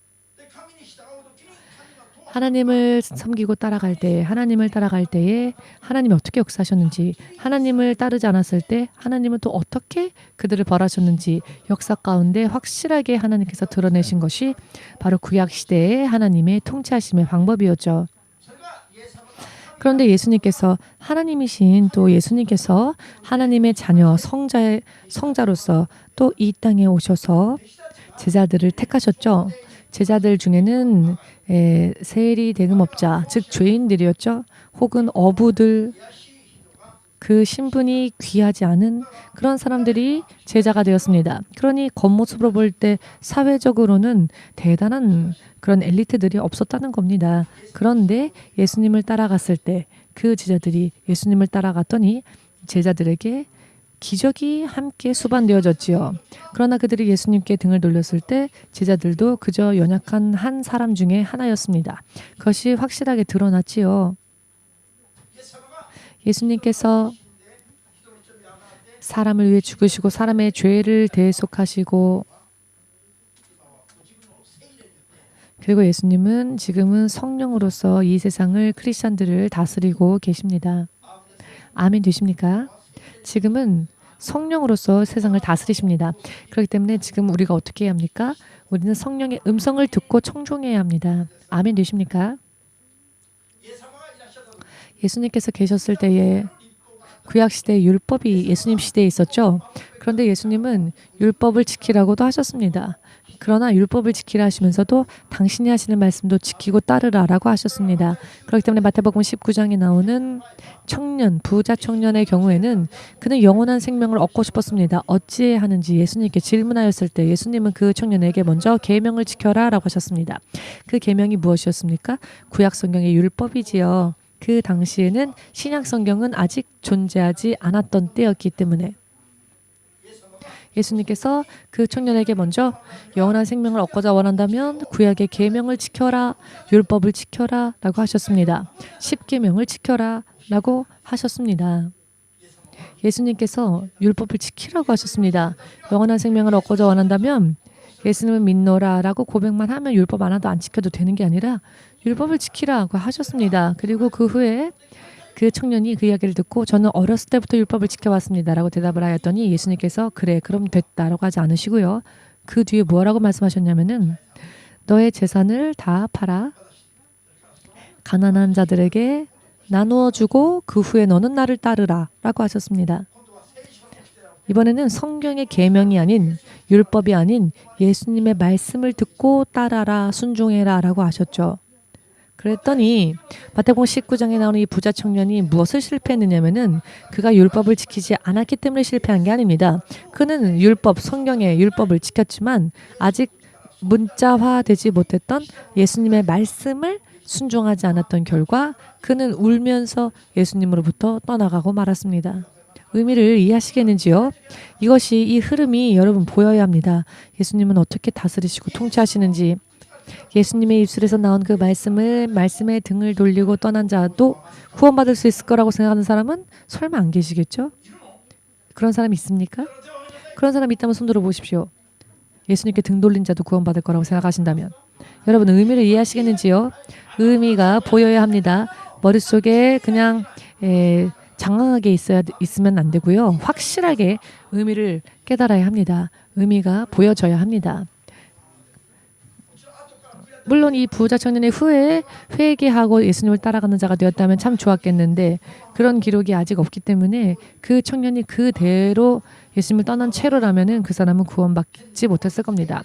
하나님을 섬기고 따라갈 때, 하나님을 따라갈 때에 하나님이 어떻게 역사하셨는지, 하나님을 따르지 않았을 때 하나님은 또 어떻게 그들을 벌하셨는지 역사 가운데 확실하게 하나님께서 드러내신 것이 바로 구약 시대의 하나님의 통치하심의 방법이었죠. 그런데 예수님께서 하나님이신 또 예수님께서 하나님의 자녀 성자로서 또 이 땅에 오셔서 제자들을 택하셨죠. 제자들 중에는 세리 대금업자, 즉 죄인들이었죠. 혹은 어부들, 그 신분이 귀하지 않은 그런 사람들이 제자가 되었습니다. 그러니 겉모습으로 볼 때 사회적으로는 대단한 그런 엘리트들이 없었다는 겁니다. 그런데 예수님을 따라갔을 때 그 제자들이 예수님을 따라갔더니 제자들에게 기적이 함께 수반되어졌지요. 그러나 그들이 예수님께 등을 돌렸을 때 제자들도 그저 연약한 한 사람 중에 하나였습니다. 그것이 확실하게 드러났지요. 예수님께서 사람을 위해 죽으시고 사람의 죄를 대속하시고 그리고 예수님은 지금은 성령으로서 이 세상을 크리스찬들을 다스리고 계십니다. 아멘 되십니까? 지금은 성령으로서 세상을 다스리십니다. 그렇기 때문에 지금 우리가 어떻게 해야 합니까? 우리는 성령의 음성을 듣고 청종해야 합니다. 아멘 되십니까? 예수님께서 계셨을 때에 구약시대에 율법이 예수님 시대에 있었죠. 그런데 예수님은 율법을 지키라고도 하셨습니다. 그러나 율법을 지키라 하시면서도 당신이 하시는 말씀도 지키고 따르라라고 하셨습니다. 그렇기 때문에 마태복음 19장에 나오는 청년, 부자 청년의 경우에는 그는 영원한 생명을 얻고 싶었습니다. 어찌해야 하는지 예수님께 질문하였을 때 예수님은 그 청년에게 먼저 계명을 지켜라 라고 하셨습니다. 그 계명이 무엇이었습니까? 구약 성경의 율법이지요. 그 당시에는 신약 성경은 아직 존재하지 않았던 때였기 때문에 예수님께서 그 청년에게 먼저 영원한 생명을 얻고자 원한다면 구약의 계명을 지켜라, 율법을 지켜라 라고 하셨습니다. 10계명을 지켜라 라고 하셨습니다. 예수님께서 율법을 지키라고 하셨습니다. 영원한 생명을 얻고자 원한다면 예수님을 믿노라 라고 고백만 하면 율법 하나도 안 지켜도 되는 게 아니라 율법을 지키라고 하셨습니다. 그리고 그 후에 그 청년이 그 이야기를 듣고 저는 어렸을 때부터 율법을 지켜왔습니다 라고 대답을 하였더니 예수님께서 그래 그럼 됐다 라고 하지 않으시고요. 그 뒤에 뭐라고 말씀하셨냐면은 너의 재산을 다 팔아 가난한 자들에게 나누어 주고 그 후에 너는 나를 따르라 라고 하셨습니다. 이번에는 성경의 계명이 아닌 율법이 아닌 예수님의 말씀을 듣고 따라라 순종해라 라고 하셨죠. 그랬더니 마태복음 19장에 나오는 이 부자 청년이 무엇을 실패했느냐면은 그가 율법을 지키지 않았기 때문에 실패한 게 아닙니다. 그는 율법, 성경의 율법을 지켰지만 아직 문자화되지 못했던 예수님의 말씀을 순종하지 않았던 결과 그는 울면서 예수님으로부터 떠나가고 말았습니다. 의미를 이해하시겠는지요? 이것이 이 흐름이 여러분 보여야 합니다. 예수님은 어떻게 다스리시고 통치하시는지 예수님의 입술에서 나온 그 말씀의 등을 돌리고 떠난 자도 구원받을 수 있을 거라고 생각하는 사람은 설마 안 계시겠죠? 그런 사람이 있습니까? 그런 사람이 있다면 손 들어 보십시오. 예수님께 등 돌린 자도 구원받을 거라고 생각하신다면 여러분 의미를 이해하시겠는지요? 의미가 보여야 합니다. 머릿속에 그냥 장황하게 있으면 안 되고요. 확실하게 의미를 깨달아야 합니다. 의미가 보여져야 합니다. 물론 이 부자 청년의 후에 회개하고 예수님을 따라가는 자가 되었다면 참 좋았겠는데 그런 기록이 아직 없기 때문에 그 청년이 그대로 예수님을 떠난 채로라면은 그 사람은 구원받지 못했을 겁니다.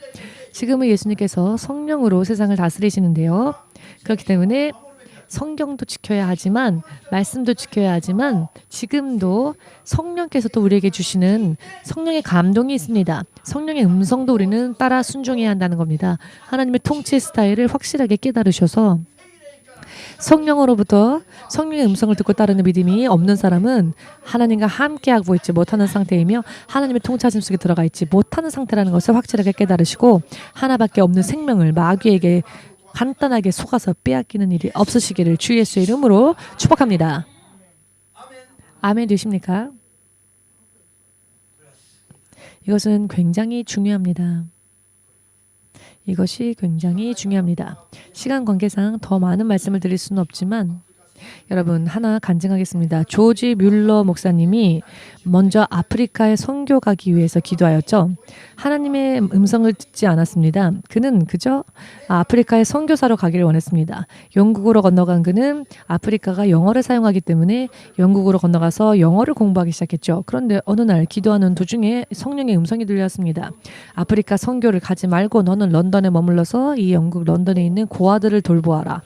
지금은 예수님께서 성령으로 세상을 다스리시는데요. 그렇기 때문에 성경도 지켜야 하지만 말씀도 지켜야 하지만 지금도 성령께서 또 우리에게 주시는 성령의 감동이 있습니다. 성령의 음성도 우리는 따라 순종해야 한다는 겁니다. 하나님의 통치 스타일을 확실하게 깨달으셔서 성령으로부터 성령의 음성을 듣고 따르는 믿음이 없는 사람은 하나님과 함께하고 있지 못하는 상태이며 하나님의 통치하심 속에 들어가 있지 못하는 상태라는 것을 확실하게 깨달으시고 하나밖에 없는 생명을 마귀에게 간단하게 속아서 빼앗기는 일이 없으시기를 주 예수의 이름으로 축복합니다. 아멘 되십니까? 이것은 굉장히 중요합니다. 이것이 굉장히 중요합니다. 시간 관계상 더 많은 말씀을 드릴 수는 없지만 여러분 하나 간증하겠습니다. 조지 뮬러 목사님이 먼저 아프리카에 선교 가기 위해서 기도하였죠. 하나님의 음성을 듣지 않았습니다. 그는 그저 아프리카에 선교사로 가기를 원했습니다. 영국으로 건너간 그는 아프리카가 영어를 사용하기 때문에 영국으로 건너가서 영어를 공부하기 시작했죠. 그런데 어느 날 기도하는 도중에 성령의 음성이 들렸습니다. 아프리카 선교를 가지 말고 너는 런던에 머물러서 이 영국 런던에 있는 고아들을 돌보아라.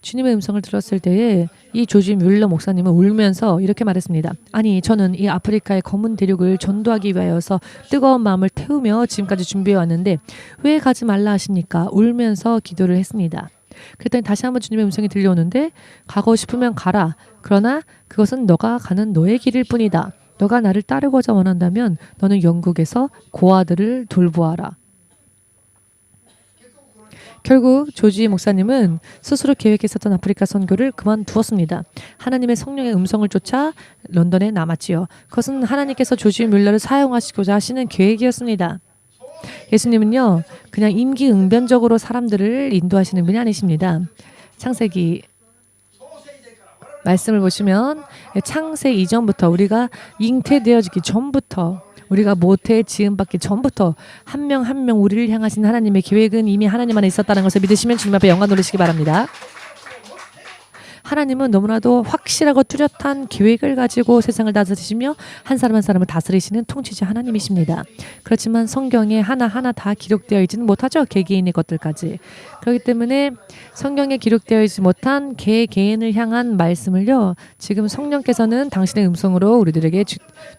주님의 음성을 들었을 때에 이 조지 뮬러 목사님은 울면서 이렇게 말했습니다. 아니 저는 이 아프리카의 검은 대륙을 전도하기 위하여서 뜨거운 마음을 태우며 지금까지 준비해 왔는데 왜 가지 말라 하십니까? 울면서 기도를 했습니다. 그랬더니 다시 한번 주님의 음성이 들려오는데 가고 싶으면 가라. 그러나 그것은 너가 가는 너의 길일 뿐이다. 너가 나를 따르고자 원한다면 너는 영국에서 고아들을 돌보아라. 결국 조지 목사님은 스스로 계획했었던 아프리카 선교를 그만두었습니다. 하나님의 성령의 음성을 쫓아 런던에 남았지요. 그것은 하나님께서 조지 뮬러를 사용하시고자 하시는 계획이었습니다. 예수님은요 그냥 임기응변적으로 사람들을 인도하시는 분이 아니십니다. 창세기 말씀을 보시면 창세 이전부터 우리가 잉태되어지기 전부터 우리가 모태에 지음받기 전부터 한 명 한 명 우리를 향하신 하나님의 계획은 이미 하나님 안에 있었다는 것을 믿으시면 주님 앞에 영광 돌리시기 바랍니다. 하나님은 너무나도 확실하고 뚜렷한 계획을 가지고 세상을 다스리시며 한 사람 한 사람을 다스리시는 통치자 하나님이십니다. 그렇지만 성경에 하나하나 다 기록되어 있지는 못하죠. 개개인의 것들까지. 그렇기 때문에 성경에 기록되어 있지 못한 개개인을 향한 말씀을요. 지금 성령께서는 당신의 음성으로 우리들에게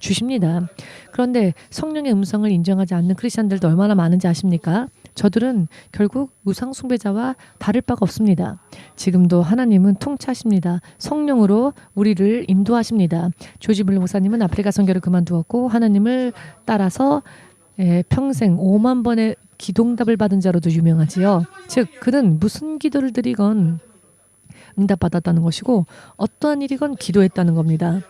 주십니다. 그런데 성령의 음성을 인정하지 않는 크리스천들도 얼마나 많은지 아십니까? 저들은 결국 우상 숭배자와 다를 바가 없습니다. 지금도 하나님은 통치하십니다. 성령으로 우리를 인도하십니다. 조지 뮬러 목사님은 아프리카 선교를 그만두었고 하나님을 따라서 평생 5만 번의 기도응답을 받은 자로도 유명하지요. 즉 그는 무슨 기도를 드리건 응답받았다는 것이고 어떠한 일이건 기도했다는 겁니다.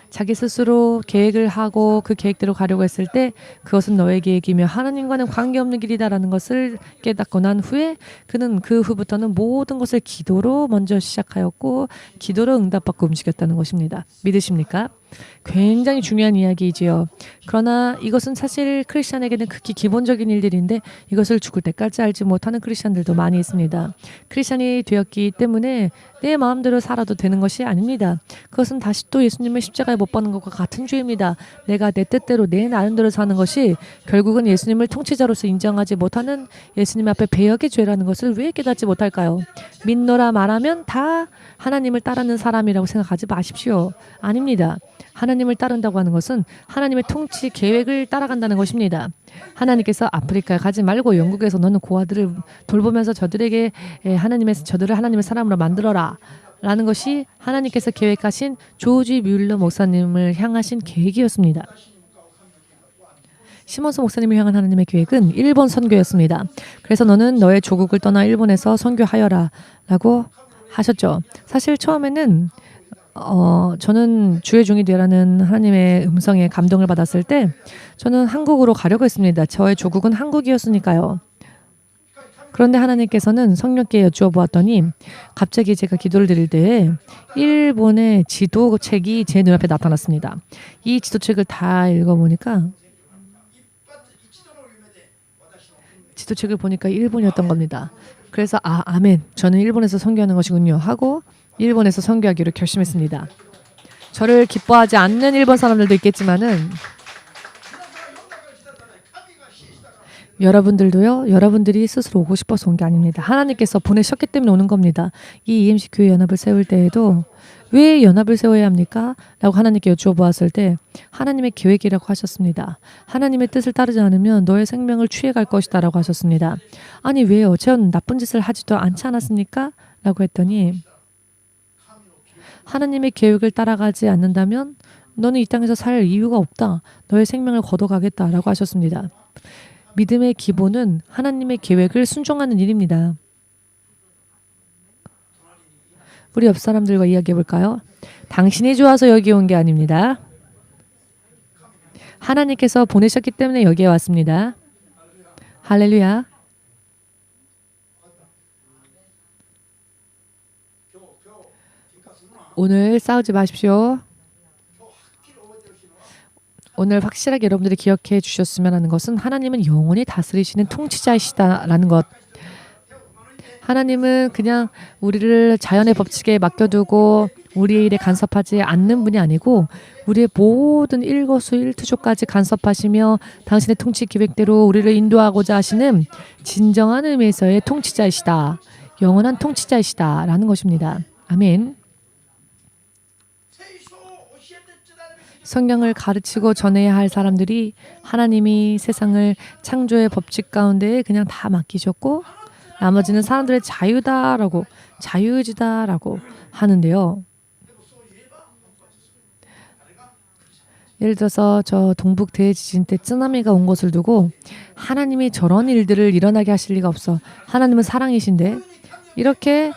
자기 스스로 계획을 하고 그 계획대로 가려고 했을 때 그것은 너의 계획이며 하나님과는 관계없는 길이다라는 것을 깨닫고 난 후에 그는 그 후부터는 모든 것을 기도로 먼저 시작하였고 기도로 응답받고 움직였다는 것입니다. 믿으십니까? 굉장히 중요한 이야기이지요. 그러나 이것은 사실 크리스찬에게는 극히 기본적인 일들인데 이것을 죽을 때까지 알지 못하는 크리스찬들도 많이 있습니다. 크리스찬이 되었기 때문에 내 마음대로 살아도 되는 것이 아닙니다. 그것은 다시 또 예수님을 십자가에 못 박는 것과 같은 죄입니다. 내가 내 뜻대로 내 나름대로 사는 것이 결국은 예수님을 통치자로서 인정하지 못하는 예수님 앞에 배역의 죄라는 것을 왜 깨닫지 못할까요? 믿노라 말하면 다 하나님을 따르는 사람이라고 생각하지 마십시오. 아닙니다. 하나님을 따른다고 하는 것은 하나님의 통치 계획을 따라간다는 것입니다. 하나님께서 아프리카에 가지 말고 영국에서 너는 고아들을 돌보면서 저들을 하나님의 사람으로 만들어라 라는 것이 하나님께서 계획하신 조지 뮬러 목사님을 향하신 계획이었습니다. 시몬스 목사님을 향한 하나님의 계획은 일본 선교였습니다. 그래서 너는 너의 조국을 떠나 일본에서 선교하여라 라고 하셨죠. 사실 처음에는 저는 주의 종이 되라는 하나님의 음성에 감동을 받았을 때 저는 한국으로 가려고 했습니다. 저의 조국은 한국이었으니까요. 그런데 하나님께서는 성령께 여쭈어 보았더니 갑자기 제가 기도를 드릴 때에 일본의 지도책이 제 눈앞에 나타났습니다. 이 지도책을 다 읽어보니까 지도책을 보니까 일본이었던 겁니다. 그래서 아멘. 저는 일본에서 선교하는 것이군요 하고 일본에서 선교하기로 결심했습니다. 저를 기뻐하지 않는 일본 사람들도 있겠지만은 여러분들도요. 여러분들이 스스로 오고 싶어서 온 게 아닙니다. 하나님께서 보내셨기 때문에 오는 겁니다. 이 EMC 교회 연합을 세울 때에도 왜 연합을 세워야 합니까? 라고 하나님께 여쭈어 보았을 때 하나님의 계획이라고 하셨습니다. 하나님의 뜻을 따르지 않으면 너의 생명을 취해갈 것이다 라고 하셨습니다. 아니 왜요? 전 나쁜 짓을 하지도 않지 않았습니까? 라고 했더니 하나님의 계획을 따라가지 않는다면 너는 이 땅에서 살 이유가 없다. 너의 생명을 걷어가겠다라고 하셨습니다. 믿음의 기본은 하나님의 계획을 순종하는 일입니다. 우리 옆 사람들과 이야기해 볼까요? 당신이 좋아서 여기 온 게 아닙니다. 하나님께서 보내셨기 때문에 여기에 왔습니다. 할렐루야. 오늘 싸우지 마십시오. 오늘 확실하게 여러분들이 기억해 주셨으면 하는 것은 하나님은 영원히 다스리시는 통치자이시다라는 것. 하나님은 그냥 우리를 자연의 법칙에 맡겨두고 우리의 일에 간섭하지 않는 분이 아니고 우리의 모든 일거수일투족까지 간섭하시며 당신의 통치 계획대로 우리를 인도하고자 하시는 진정한 의미에서의 통치자이시다. 영원한 통치자이시다라는 것입니다. 아멘. 성경을 가르치고 전해야 할 사람들이 하나님이 세상을 창조의 법칙 가운데 그냥 다 맡기셨고 나머지는 사람들의 자유다라고 자유의지다라고 하는데요. 예를 들어서 저 동북 대지진 때 쓰나미가 온 것을 두고 하나님이 저런 일들을 일어나게 하실 리가 없어. 하나님은 사랑이신데 이렇게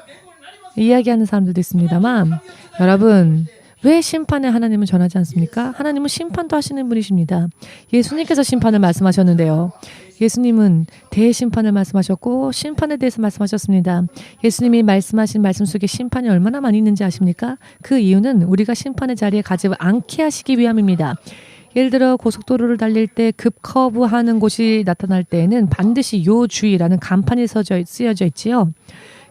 이야기하는 사람들도 있습니다만 여러분 왜 심판의 하나님은 전하지 않습니까? 하나님은 심판도 하시는 분이십니다. 예수님께서 심판을 말씀하셨는데요. 예수님은 대심판을 말씀하셨고 심판에 대해서 말씀하셨습니다. 예수님이 말씀하신 말씀 속에 심판이 얼마나 많이 있는지 아십니까? 그 이유는 우리가 심판의 자리에 가지 않게 하시기 위함입니다. 예를 들어 고속도로를 달릴 때 급커브하는 곳이 나타날 때에는 반드시 요주의라는 간판이 쓰여져 있지요.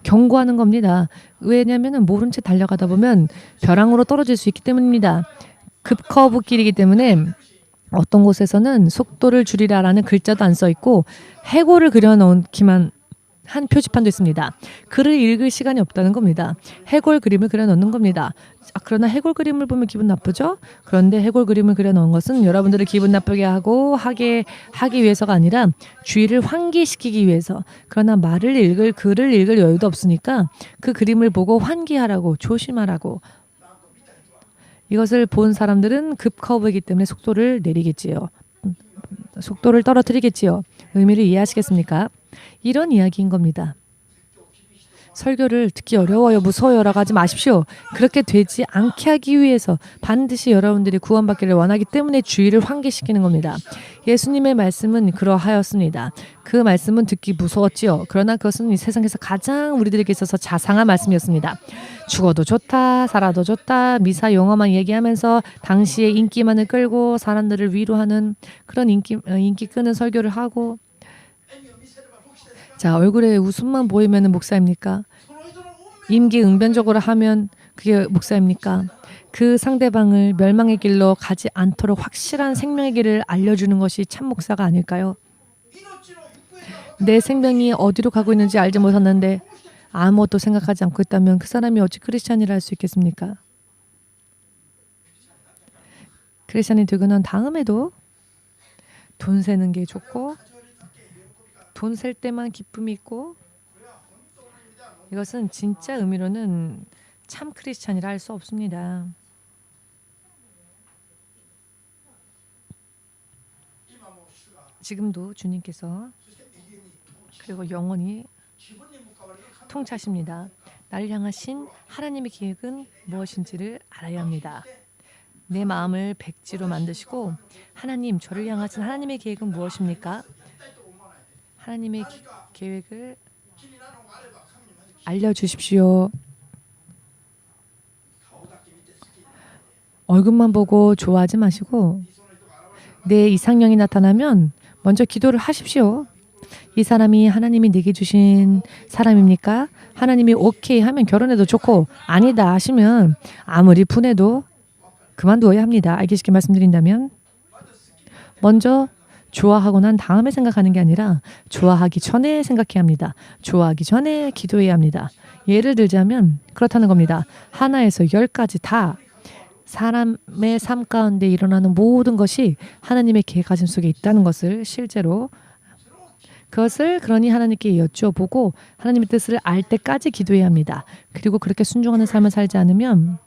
경고하는 겁니다. 왜냐하면 모른 채 달려가다 보면 벼랑으로 떨어질 수 있기 때문입니다. 급커브길이기 때문에 어떤 곳에서는 속도를 줄이라라는 글자도 안 써 있고 해골을 그려놓기만 한 표지판도 있습니다. 글을 읽을 시간이 없다는 겁니다. 해골 그림을 그려놓는 겁니다. 그러나 해골 그림을 보면 기분 나쁘죠? 그런데 해골 그림을 그려놓은 것은 여러분들을 기분 나쁘게 하기 위해서가 아니라 주의를 환기시키기 위해서. 그러나 글을 읽을 여유도 없으니까 그 그림을 보고 환기하라고 조심하라고. 이것을 본 사람들은 급커브이기 때문에 속도를 내리겠지요. 속도를 떨어뜨리겠지요. 의미를 이해하시겠습니까? 이런 이야기인 겁니다. 설교를 듣기 어려워요, 무서워요라고 하지 마십시오. 그렇게 되지 않게 하기 위해서 반드시 여러분들이 구원받기를 원하기 때문에 주의를 환기시키는 겁니다. 예수님의 말씀은 그러하였습니다. 그 말씀은 듣기 무서웠지요. 그러나 그것은 이 세상에서 가장 우리들에게 있어서 자상한 말씀이었습니다. 죽어도 좋다, 살아도 좋다, 미사 용어만 얘기하면서 당시의 인기만을 끌고 사람들을 위로하는 그런 인기 끄는 설교를 하고, 자, 얼굴에 웃음만 보이면 목사입니까? 임기응변적으로 하면 그게 목사입니까? 그 상대방을 멸망의 길로 가지 않도록 확실한 생명의 길을 알려주는 것이 참 목사가 아닐까요? 내 생명이 어디로 가고 있는지 알지 못하는데 아무것도 생각하지 않고 있다면 그 사람이 어찌 크리스찬이라 할 수 있겠습니까? 크리스찬이 되고 난 다음에도 돈 세는 게 좋고 돈 셀 때만 기쁨이 있고, 이것은 진짜 의미로는 참 크리스찬이라 할 수 없습니다. 지금도 주님께서 그리고 영원히 통치하십니다. 나를 향하신 하나님의 계획은 무엇인지를 알아야 합니다. 내 마음을 백지로 만드시고, 하나님, 저를 향하신 하나님의 계획은 무엇입니까? 하나님의 계획을 알려주십시오. 얼굴만 보고 좋아하지 마시고 내 이상형이 나타나면 먼저 기도를 하십시오. 이 사람이 하나님이 내게 주신 사람입니까? 하나님이 오케이 하면 결혼해도 좋고, 아니다 하시면 아무리 분해도 그만두어야 합니다. 알기 쉽게 말씀드린다면 먼저 좋아하고 난 다음에 생각하는 게 아니라 좋아하기 전에 생각해야 합니다. 좋아하기 전에 기도해야 합니다. 예를 들자면 그렇다는 겁니다. 하나에서 10까지 다 사람의 삶 가운데 일어나는 모든 것이 하나님의 계획하심 속에 있다는 것을 실제로 그것을 그러니 하나님께 여쭤보고 하나님의 뜻을 알 때까지 기도해야 합니다. 그리고 그렇게 순종하는 삶을 살지 않으면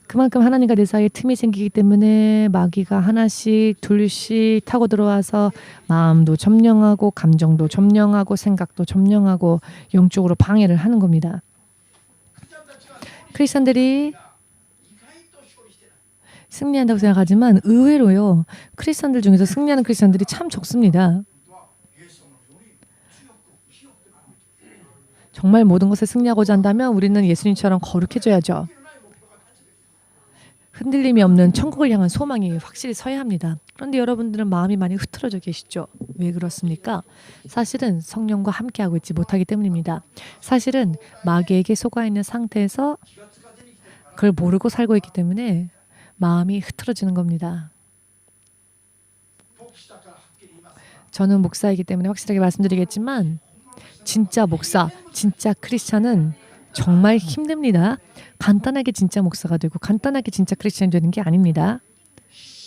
그만큼 하나님과 내 사이에 틈이 생기기 때문에 마귀가 하나씩 둘씩 타고 들어와서 마음도 점령하고 감정도 점령하고 생각도 점령하고 영적으로 방해를 하는 겁니다. 크리스천들이 승리한다고 생각하지만 의외로요, 크리스천들 중에서 승리하는 크리스천들이 참 적습니다. 정말 모든 것에 승리하고자 한다면 우리는 예수님처럼 거룩해져야죠. 흔들림이 없는 천국을 향한 소망이 확실히 서야 합니다. 그런데 여러분들은 마음이 많이 흐트러져 계시죠? 왜 그렇습니까? 사실은 성령과 함께하고 있지 못하기 때문입니다. 사실은 마귀에게 속아 있는 상태에서 그걸 모르고 살고 있기 때문에 마음이 흐트러지는 겁니다. 저는 목사이기 때문에 확실하게 말씀드리겠지만 진짜 목사, 진짜 크리스찬은 정말 힘듭니다. 간단하게 진짜 목사가 되고 간단하게 진짜 크리스찬이 되는 게 아닙니다.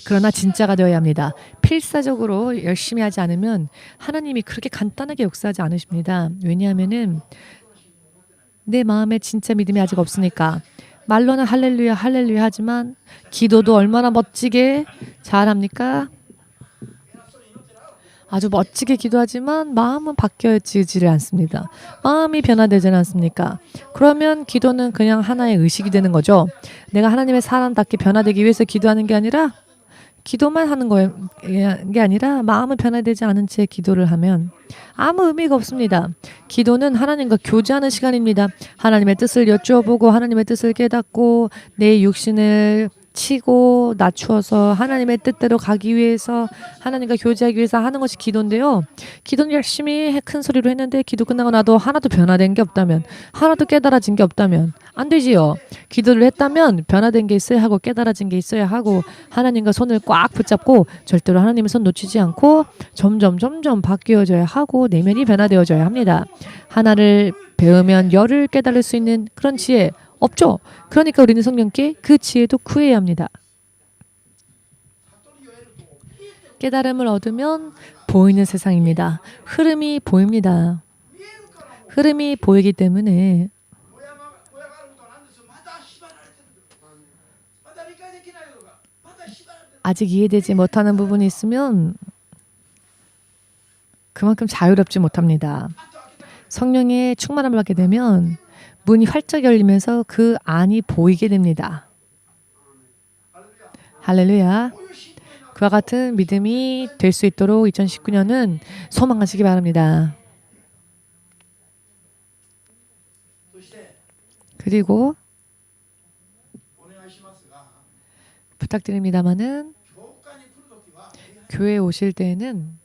그러나 진짜가 되어야 합니다. 필사적으로 열심히 하지 않으면 하나님이 그렇게 간단하게 역사하지 않으십니다. 왜냐하면은 내 마음에 진짜 믿음이 아직 없으니까. 말로는 할렐루야 할렐루야 하지만 기도도 얼마나 멋지게 잘합니까? 아주 멋지게 기도하지만 마음은 바뀌어지지를 않습니다. 마음이 변화되지는 않습니까? 그러면 기도는 그냥 하나의 의식이 되는 거죠. 내가 하나님의 사람답게 변화되기 위해서 기도하는 게 아니라 기도만 하는 게 아니라 마음은 변화되지 않은 채 기도를 하면 아무 의미가 없습니다. 기도는 하나님과 교제하는 시간입니다. 하나님의 뜻을 여쭈어보고 하나님의 뜻을 깨닫고 내 육신을 치고 낮추어서 하나님의 뜻대로 가기 위해서 하나님과 교제하기 위해서 하는 것이 기도인데요. 기도는 열심히 큰 소리로 했는데 기도 끝나고 나도 하나도 변화된 게 없다면, 하나도 깨달아진 게 없다면 안 되지요. 기도를 했다면 변화된 게 있어야 하고 깨달아진 게 있어야 하고 하나님과 손을 꽉 붙잡고 절대로 하나님의 손 놓치지 않고 점점 바뀌어져야 하고 내면이 변화되어져야 합니다. 하나를 배우면 열을 깨달을 수 있는 그런 지혜 없죠. 그러니까 우리는 성령께 그 지혜도 구해야 합니다. 깨달음을 얻으면 보이는 세상입니다. 흐름이 보입니다. 흐름이 보이기 때문에 아직 이해되지 못하는 부분이 있으면 그만큼 자유롭지 못합니다. 성령의 충만함을 받게 되면 문이 활짝 열리면서 그 안이 보이게 됩니다. 할렐루야. 그와 같은 믿음이 될 수 있도록 2019년은 소망하시기 바랍니다. 그리고 부탁드립니다마는 교회에 오실 때에는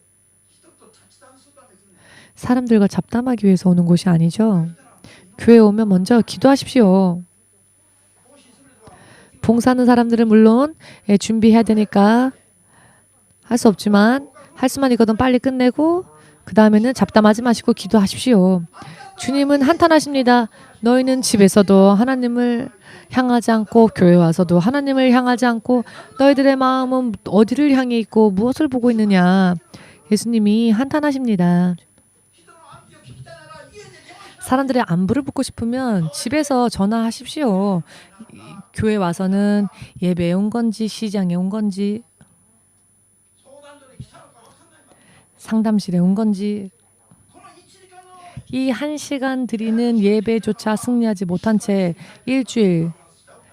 사람들과 잡담하기 위해서 오는 곳이 아니죠. 교회에 오면 먼저 기도하십시오. 봉사하는 사람들은 물론 준비해야 되니까 할 수 없지만 할 수만 있거든 빨리 끝내고 그 다음에는 잡담하지 마시고 기도하십시오. 주님은 한탄하십니다. 너희는 집에서도 하나님을 향하지 않고 교회 와서도 하나님을 향하지 않고 너희들의 마음은 어디를 향해 있고 무엇을 보고 있느냐. 예수님이 한탄하십니다. 사람들의 안부를 묻고 싶으면 집에서 전화하십시오. 교회 와서는 예배에 온 건지 시장에 온 건지 상담실에 온 건지 이 1시간 드리는 예배조차 승리하지 못한 채 일주일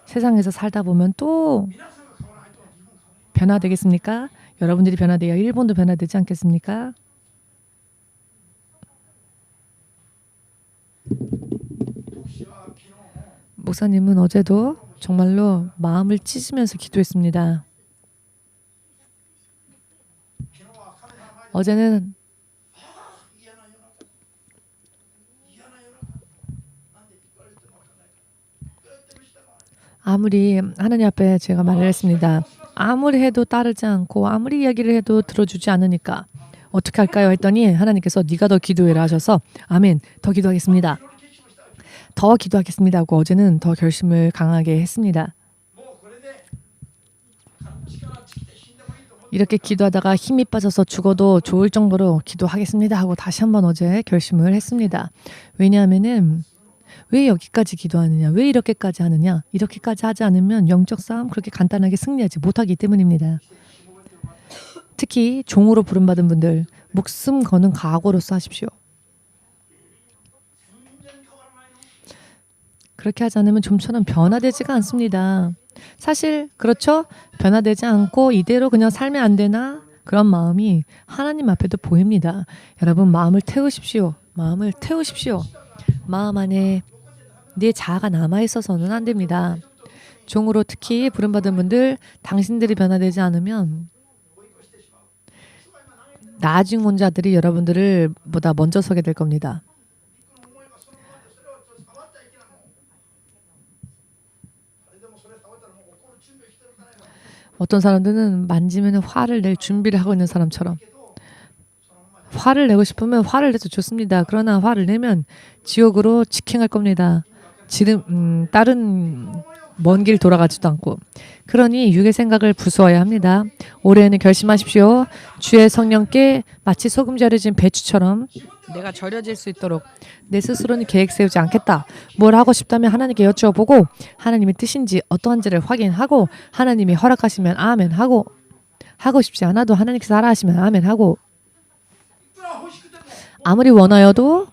세상에서 살다 보면 또 변화되겠습니까? 여러분들이 변화돼야 일본도 변화되지 않겠습니까? 목사님은 어제도 정말로 마음을 찢으면서 기도했습니다. 어제는 아무리 하나님 앞에 제가 말을 했습니다. 아무리 해도 따르지 않고 아무리 이야기를 해도 들어주지 않으니까 어떻게 할까요? 했더니 하나님께서 네가 더 기도해라 하셔서 아멘, 더 기도하겠습니다. 더 기도하겠습니다 하고 어제는 더 결심을 강하게 했습니다. 이렇게 기도하다가 힘이 빠져서 죽어도 좋을 정도로 기도하겠습니다 하고 다시 한번 어제 결심을 했습니다. 왜냐하면은 왜 여기까지 기도하느냐? 왜 이렇게까지 하느냐? 이렇게까지 하지 않으면 영적 싸움 그렇게 간단하게 승리하지 못하기 때문입니다. 특히 종으로 부름받은 분들 목숨 거는 각오로서 하십시오. 그렇게 하지 않으면 좀처럼 변화되지가 않습니다. 사실 그렇죠? 변화되지 않고 이대로 그냥 살면 안 되나? 그런 마음이 하나님 앞에도 보입니다. 여러분 마음을 태우십시오. 마음을 태우십시오. 마음 안에 내 자아가 남아있어서는 안 됩니다. 종으로 특히 부름받은 분들 당신들이 변화되지 않으면 나중 온 자들이 여러분들을 보다 먼저 서게 될 겁니다. 어떤 사람들은 만지면 화를 낼 준비를 하고 있는 사람처럼 화를 내고 싶으면 화를 내도 좋습니다. 그러나 화를 내면 지옥으로 직행할 겁니다. 다른 먼 길 돌아가지도 않고. 그러니 육의 생각을 부수어야 합니다. 올해에는 결심하십시오. 주의 성령께 마치 소금 절여진 배추처럼 내가 절여질 수 있도록 내 스스로는 계획 세우지 않겠다. 뭘 하고 싶다면 하나님께 여쭈어보고 하나님의 뜻인지 어떠한지를 확인하고 하나님이 허락하시면 아멘 하고 하고 싶지 않아도 하나님께서 하라 하시면 아멘 하고 아무리 원하여도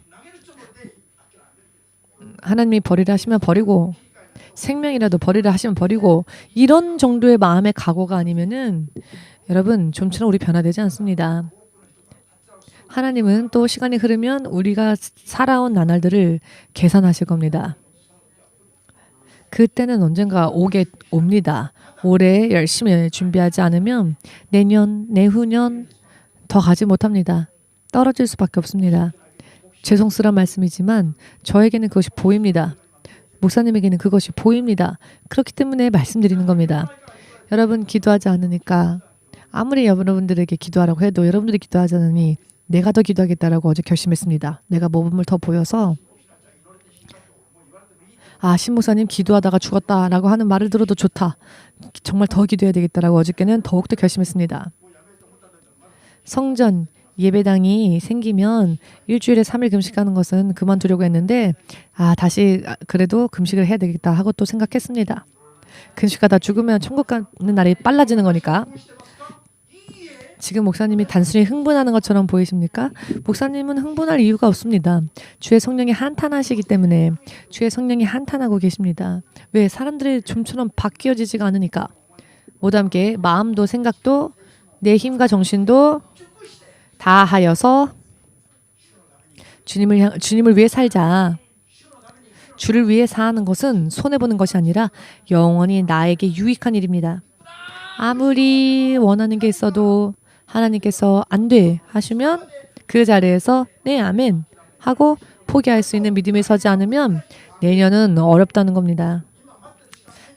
하나님이 버리라 하시면 버리고 생명이라도 버리라 하시면 버리고 이런 정도의 마음의 각오가 아니면은 여러분 좀처럼 우리 변화되지 않습니다. 하나님은 또 시간이 흐르면 우리가 살아온 나날들을 계산하실 겁니다. 그때는 언젠가 옵니다. 올해 열심히 준비하지 않으면 내년, 내후년 더 가지 못합니다. 떨어질 수밖에 없습니다. 죄송스러운 말씀이지만 저에게는 그것이 보입니다. 목사님에게는 그것이 보입니다. 그렇기 때문에 말씀드리는 겁니다. 여러분 기도하지 않으니까 아무리 여러분들에게 기도하라고 해도 여러분들이 기도하지 않으니 내가 더 기도하겠다라고 어제 결심했습니다. 내가 모범을 더 보여서 신목사님 기도하다가 죽었다라고 하는 말을 들어도 좋다. 정말 더 기도해야 되겠다라고 어저께는 더욱더 결심했습니다. 성전 예배당이 생기면 일주일에 3일 금식하는 것은 그만두려고 했는데 다시 그래도 금식을 해야 되겠다 하고 또 생각했습니다. 근식하다 죽으면 천국 가는 날이 빨라지는 거니까. 지금 목사님이 단순히 흥분하는 것처럼 보이십니까? 목사님은 흥분할 이유가 없습니다. 주의 성령이 한탄하시기 때문에 주의 성령이 한탄하고 계십니다. 왜? 사람들이 좀처럼 바뀌어지지가 않으니까. 모두 함께 마음도 생각도 내 힘과 정신도 다하여서 주님을 위해 살자. 주를 위해 사는 것은 손해보는 것이 아니라 영원히 나에게 유익한 일입니다. 아무리 원하는 게 있어도 하나님께서 안 돼 하시면 그 자리에서 네 아멘 하고 포기할 수 있는 믿음에 서지 않으면 내년은 어렵다는 겁니다.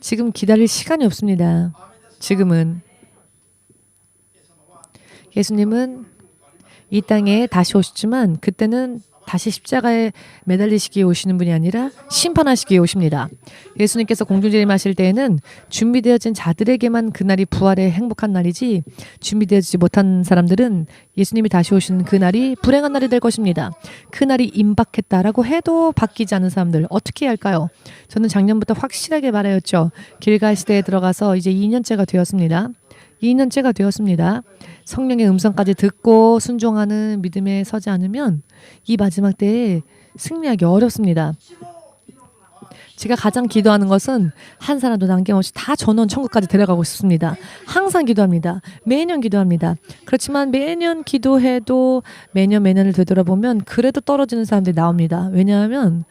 지금 기다릴 시간이 없습니다. 지금은 예수님은 이 땅에 다시 오셨지만 그때는 다시 십자가에 매달리시기에 오시는 분이 아니라 심판하시기에 오십니다. 예수님께서 공중재림하실 때에는 준비되어진 자들에게만 그날이 부활의 행복한 날이지 준비되어지지 못한 사람들은 예수님이 다시 오시는 그날이 불행한 날이 될 것입니다. 그날이 임박했다라고 해도 바뀌지 않은 사람들 어떻게 해야 할까요? 저는 작년부터 확실하게 말하였죠. 길갈 시대에 들어가서 이제 2년째가 되었습니다. 2년째가 되었습니다. 성령의 음성까지 듣고 순종하는 믿음에 서지 않으면 이 마지막 때에 승리하기 어렵습니다. 제가 가장 기도하는 것은 한 사람도 남김없이 다 전원 천국까지 데려가고 싶습니다. 항상 기도합니다. 매년 기도합니다. 그렇지만 매년 기도해도 매년을 되돌아보면 그래도 떨어지는 사람들이 나옵니다. 왜냐하면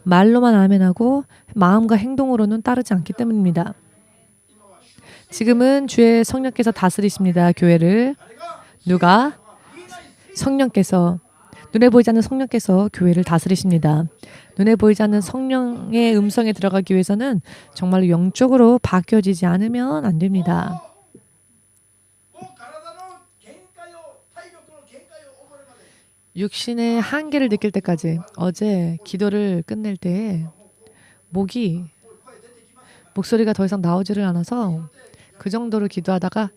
말로만 아멘하고 마음과 행동으로는 따르지 않기 때문입니다. 지금은 주의 성령께서 다스리십니다. 교회를. 누가? 성령께서. 눈에 보이지 않는 성령께서 교회를 다스리십니다. 눈에 보이지 않는 성령의 음성에 들어가기 위해서는 정말로 영적으로 바뀌어지지 않으면 안 됩니다. 육신의 한계를 느낄 때까지 어제 기도를 끝낼 때 목소리가 더 이상 나오지를 않아서 그 정도로 기도하다가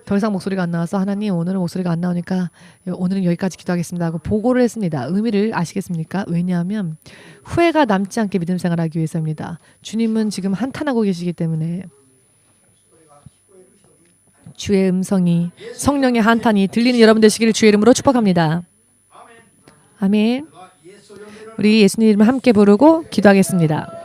더 이상 목소리가 안 나와서 하나님 오늘은 목소리가 안 나오니까 오늘은 여기까지 기도하겠습니다 하고 보고를 했습니다. 의미를 아시겠습니까? 왜냐하면 후회가 남지 않게 믿음 생활하기 위해서입니다. 주님은 지금 한탄하고 계시기 때문에 주의 음성이 성령의 한탄이 들리는 여러분 되시기를 주의 이름으로 축복합니다. 아멘. 우리 예수님 이름을 함께 부르고 기도하겠습니다.